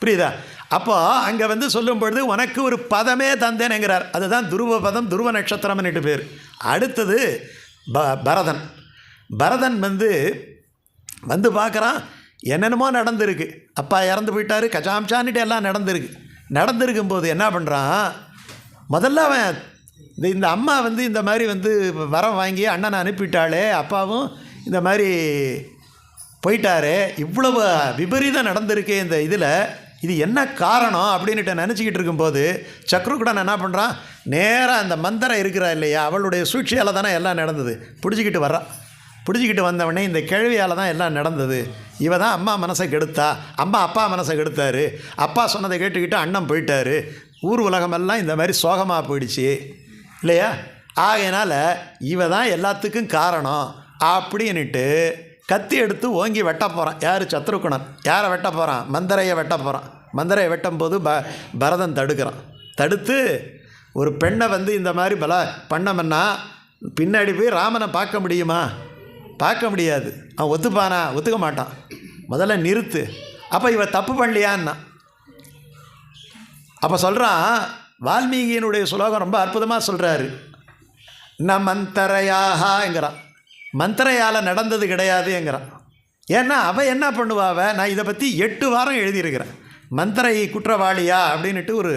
A: புரியுதா? அப்போது அங்கே வந்து சொல்லும் பொழுது உனக்கு ஒரு பதமே தந்தேனுங்கிறார். அதுதான் துருவ பதம், துருவ நட்சத்திரம்னுட்டு பேர். அடுத்தது பரதன் வந்து பார்க்குறான், என்னென்னமோ நடந்திருக்கு. அப்பா இறந்து போயிட்டார், கஜாம்சான்ட்டு எல்லாம் நடந்திருக்கும்போது என்ன பண்ணுறான், முதல்ல அவன் இந்த அம்மா வந்து இந்த மாதிரி வந்து வரம் வாங்கி அண்ணனை அனுப்பிட்டாளே, அப்பாவும் இந்த மாதிரி போயிட்டாரே, இவ்வளவு விபரீதம் நடந்திருக்கே இந்த இதில், இது என்ன காரணம் அப்படின்ட்டு நினச்சிக்கிட்டு இருக்கும்போது சக்ருகுடன் என்ன பண்ணுறான், நேராக அந்த மந்தரை இருக்கிறா இல்லையா, அவளுடைய சூழ்ச்சியால் தானே எல்லாம் நடந்தது, பிடிச்சிக்கிட்டு வர்றான். பிடிச்சிக்கிட்டு வந்தவொடனே இந்த கேள்வியால் தான் எல்லாம் நடந்தது, இவ தான் அம்மா மனசை கெடுத்தா, அம்மா அப்பா மனசை கெடுத்தாரு, அப்பா சொன்னதை கேட்டுக்கிட்டு அண்ணன் போயிட்டார், ஊர் உலகமெல்லாம் இந்த மாதிரி சோகமாக போயிடுச்சு இல்லையா, ஆகையினால் இவ தான் எல்லாத்துக்கும் காரணம் அப்படின்ட்டு கத்தி எடுத்து ஓங்கி வெட்ட போகிறான். யார்? சத்ருகுணன். யாரை வெட்ட போகிறான்? மந்தரையை வெட்ட போகிறான். மந்தரையை வெட்டும்போது பரதன் தடுக்கிறான். தடுத்து ஒரு பெண்ணை வந்து இந்த மாதிரி பண்ணமென்னா பின்னாடி போய் ராமனை பார்க்க முடியுமா? பார்க்க முடியாது. அவன் ஒத்துப்பானா? ஒத்துக்க மாட்டான். முதல்ல நிறுத்து. அப்போ இவ தப்பு பண்ணலையான்னா அப்போ சொல்கிறான். வால்மீகியினுடைய சுலோகம் ரொம்ப அற்புதமாக சொல்கிறாரு. ந மந்தரையாகங்கிறான். மந்திரையால் நடந்தது கிடையாதுங்கிறான். ஏன்னா அவள் என்ன பண்ணுவாவ? நான் இதை பற்றி 8 வாரம் எழுதியிருக்கிறேன். மந்திரை குற்றவாளியா அப்படின்ட்டு ஒரு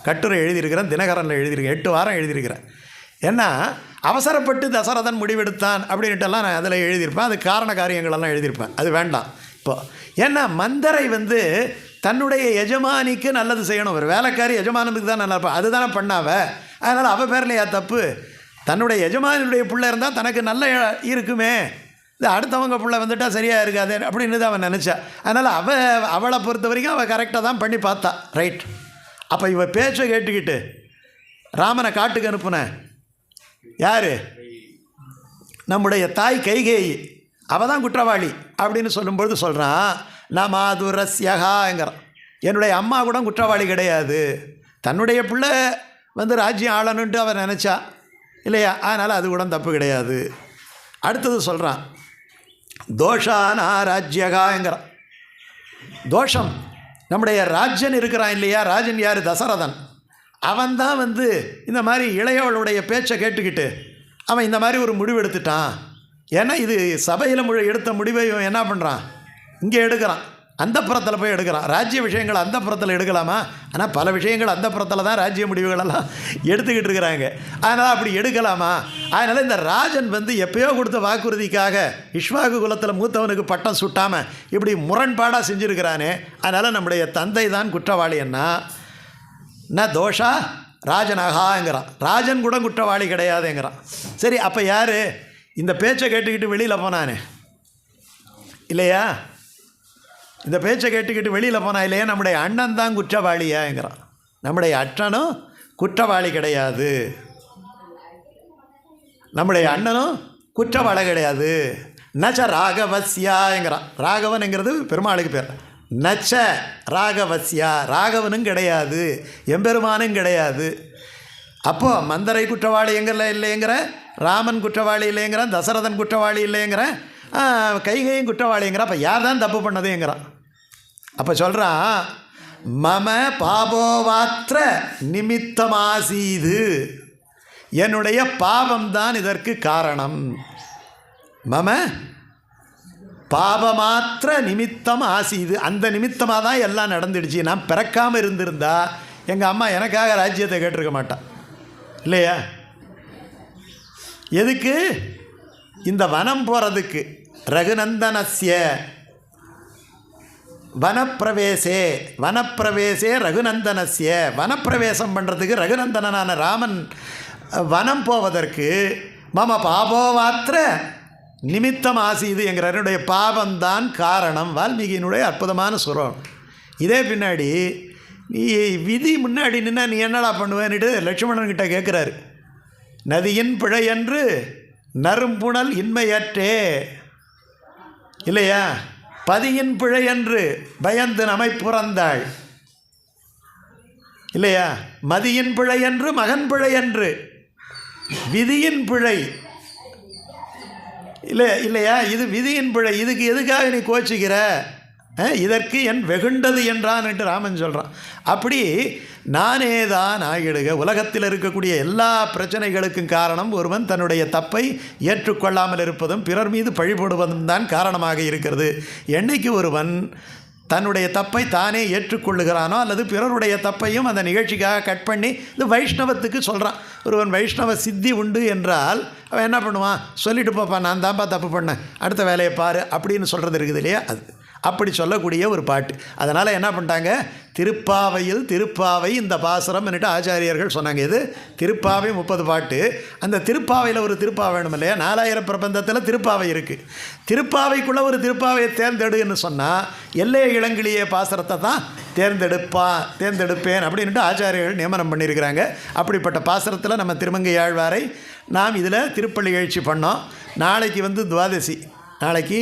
A: கட்டுரை எழுதியிருக்கிறேன், தினகரனில் எழுதியிருக்கேன். 8 வாரம் எழுதியிருக்கிறேன். ஏன்னா அவசரப்பட்டு தசரதன் முடிவெடுத்தான் அப்படின்ட்டுலாம் நான் அதில் எழுதியிருப்பேன். அது காரண காரியங்களெல்லாம் எழுதியிருப்பேன். அது வேண்டாம் இப்போது. ஏன்னா மந்தரை வந்து தன்னுடைய எஜமானிக்கு நல்லது செய்யணும். ஒரு வேலைக்காரி எஜமானனுக்கு தான் நல்லா இருப்பான். அதுதானே பண்ணாவ. அதனால் அவள் பேர்லையா தப்பு? தன்னுடைய எஜமானியுடைய பிள்ளை இருந்தால் தனக்கு நல்ல இருக்குமே, இது அடுத்தவங்க பிள்ளை வந்துட்டால் சரியாக இருக்காது அப்படின்னு தான் அவன் நினச்சா. அதனால் அவளை பொறுத்த வரைக்கும் அவள் கரெக்டாக தான் பண்ணி பார்த்தா. ரைட். அப்போ இவள் பேச்சை கேட்டுக்கிட்டு ராமனை காட்டுக்கு அனுப்புனேன். யார்? நம்முடைய தாய் கைகேயி. அவள் தான் குற்றவாளி அப்படின்னு சொல்லும்பொழுது சொல்கிறான், நான் மாதுரஸ்யகாங்கிறான். என்னுடைய அம்மா கூட குற்றவாளி கிடையாது. தன்னுடைய பிள்ளை வந்து ராஜ்யம் ஆளணுன்ட்டு அவன் நினச்சா இல்லையா, அதனால் அது கூட தப்பு கிடையாது. அடுத்தது சொல்கிறான், தோஷானா ராஜ்யகாங்கிறான். தோஷம் நம்முடைய ராஜ்யன் இருக்கிறான் இல்லையா, ராஜன் யார்? தசரதன். அவன்தான் வந்து இந்த மாதிரி இளையவளுடைய பேச்சை கேட்டுக்கிட்டு அவன் இந்த மாதிரி ஒரு முடிவு எடுத்துட்டான். ஏன்னா இது சபையில் எடுத்த முடிவை என்ன பண்ணுறான்? இங்கே எடுக்கிறான், அந்த புறத்தில் போய் எடுக்கிறான். ராஜ்ய விஷயங்கள் அந்த புறத்தில் எடுக்கலாமா? ஆனால் பல விஷயங்கள் அந்த புறத்தில் தான் ராஜ்ய முடிவுகளெல்லாம் எடுத்துக்கிட்டு இருக்கிறாங்க. அதனால் அப்படி எடுக்கலாமா? அதனால் இந்த ராஜன் வந்து எப்பயோ கொடுத்த வாக்குறுதிக்காக இஷ்வாகு குலத்தில் மூத்தவனுக்கு பட்டம் சுட்டாமல் இப்படி முரண்பாடாக செஞ்சுருக்கிறானே, அதனால் நம்முடைய தந்தை தான் குற்றவாளி. என்ன தோஷா ராஜனகாங்கிறான். ராஜன் கூட குற்றவாளி கிடையாதுங்கிறான். சரி, அப்போ யார் இந்த பேச்சை கேட்டுக்கிட்டு வெளியில் போனானே இல்லையா? இந்த பேச்சை கேட்டுக்கிட்டு வெளியில் போனா இல்லையா, நம்முடைய அண்ணன் தான் குற்றவாளியாங்கிறான். நம்முடைய அண்ணனும் குற்றவாளி கிடையாது. நம்முடைய அண்ணனும் குற்றவாளி கிடையாது. நச்ச ராகவஸ்யாங்கிறான். ராகவன்ங்கிறது பெருமாளுக்கு பேர். நச்ச ராகவஸ்யா, ராகவனும் கிடையாது, எம்பெருமானும் கிடையாது. அப்போது மந்தரை குற்றவாளி எங்கல்ல இல்லைங்கிற, ராமன் குற்றவாளி இல்லைங்கிற, தசரதன் குற்றவாளி இல்லைங்கிற, கைகையும் குற்றவாளிங்கிற. அப்போ யார் தான் தப்பு பண்ணதுங்கிறான். அப்போ சொல்கிறான், மம பாபோவாத்திர நிமித்தமாசீது, என்னுடைய பாவம்தான் இதற்கு காரணம். மம பாபமாத்திர நிமித்தம் ஆசீது, அந்த நிமித்தமாக தான் எல்லாம் நடந்துடுச்சு. நான் பிறக்காமல் இருந்திருந்தா எங்கள் அம்மா எனக்காக ராஜ்யத்தை கேட்டிருக்க மாட்டான் இல்லையா? எதுக்கு? இந்த வனம் போகிறதுக்கு. ரகுநந்தனஸ்ய வனப்பிரவேசே, வனப்பிரவேசே ரகுநந்தனஸ்ய, வனப்பிரவேசம் பண்ணுறதுக்கு ரகுநந்தனான ராமன் வனம் போவதற்கு மம பாபோவாத்திர நிமித்தம் ஆசீது என்கிற என்னுடைய பாவம்தான் காரணம். வால்மீகியினுடைய அற்புதமான சுரம். இதே பின்னாடி நீ விதி முன்னாடி நின்னா நீ என்னடா பண்ணுவேன்னுட்டு லட்சுமணன்கிட்ட கேட்குறாரு. நதியின் பிழையன்று நறும்புணல் இன்மையற்றே இல்லையா, பதியின் பிழையன்று பயந்து நம்மை புறந்தாள் இல்லையா, மதியின் பிழையன்று மகன் பிழையன்று விதியின் பிழை இல்லையா, இது விதியின் பிழை. இதுக்கு எதுக்காக நீ கோச்சிக்கிற? இதற்கு என் வெகுண்டது என்றான் என்று ராமன் சொல்கிறான். அப்படி நானே தான் ஆகிடுக. உலகத்தில் இருக்கக்கூடிய எல்லா பிரச்சனைகளுக்கும் காரணம் ஒருவன் தன்னுடைய தப்பை ஏற்றுக்கொள்ளாமல் இருப்பதும் பிறர் மீது பழிபோடுவதும் தான் காரணமாக இருக்கிறது. என்னைக்கு ஒருவன் தன்னுடைய தப்பை தானே ஏற்றுக்கொள்ளுகிறானோ அல்லது பிறருடைய தப்பையும் அந்த நிகழ்ச்சிக்காக கட் பண்ணி இந்த வைஷ்ணவத்துக்கு சொல்கிறான். ஒருவன் வைஷ்ணவ சித்தி உண்டு என்றால் அவன் என்ன பண்ணுவான்? சொல்லிட்டு போப்பான், நான் தான்ப்பா தப்பு பண்ணேன், அடுத்த வேலையை பாரு அப்படின்னு சொல்கிறது இருக்குது இல்லையா? அது அப்படி சொல்லக்கூடிய ஒரு பாட்டு. அதனால் என்ன பண்ணிட்டாங்க, திருப்பாவையில் திருப்பாவை இந்த பாசுரம்னுட்டு ஆச்சாரியர்கள் சொன்னாங்க. இது திருப்பாவை 30 பாட்டு. அந்த திருப்பாவையில் ஒரு திருப்பாவை வேணும் இல்லையா? 4000 பிரபந்தத்தில் திருப்பாவை இருக்குது. திருப்பாவைக்குள்ளே ஒரு திருப்பாவையை தேர்ந்தெடுன்னு சொன்னால் எல்லைய இளங்கிளிய பாசுரத்தை தான் தேர்ந்தெடுப்பேன் அப்படின்ட்டு ஆச்சாரியர்கள் நியமனம் பண்ணியிருக்கிறாங்க. அப்படிப்பட்ட பாசுரத்தில் நம்ம திருமங்கை ஆழ்வாரை நாம் இதில் திருப்பள்ளி எழுச்சி பண்ணோம். நாளைக்கு துவாதசி, நாளைக்கு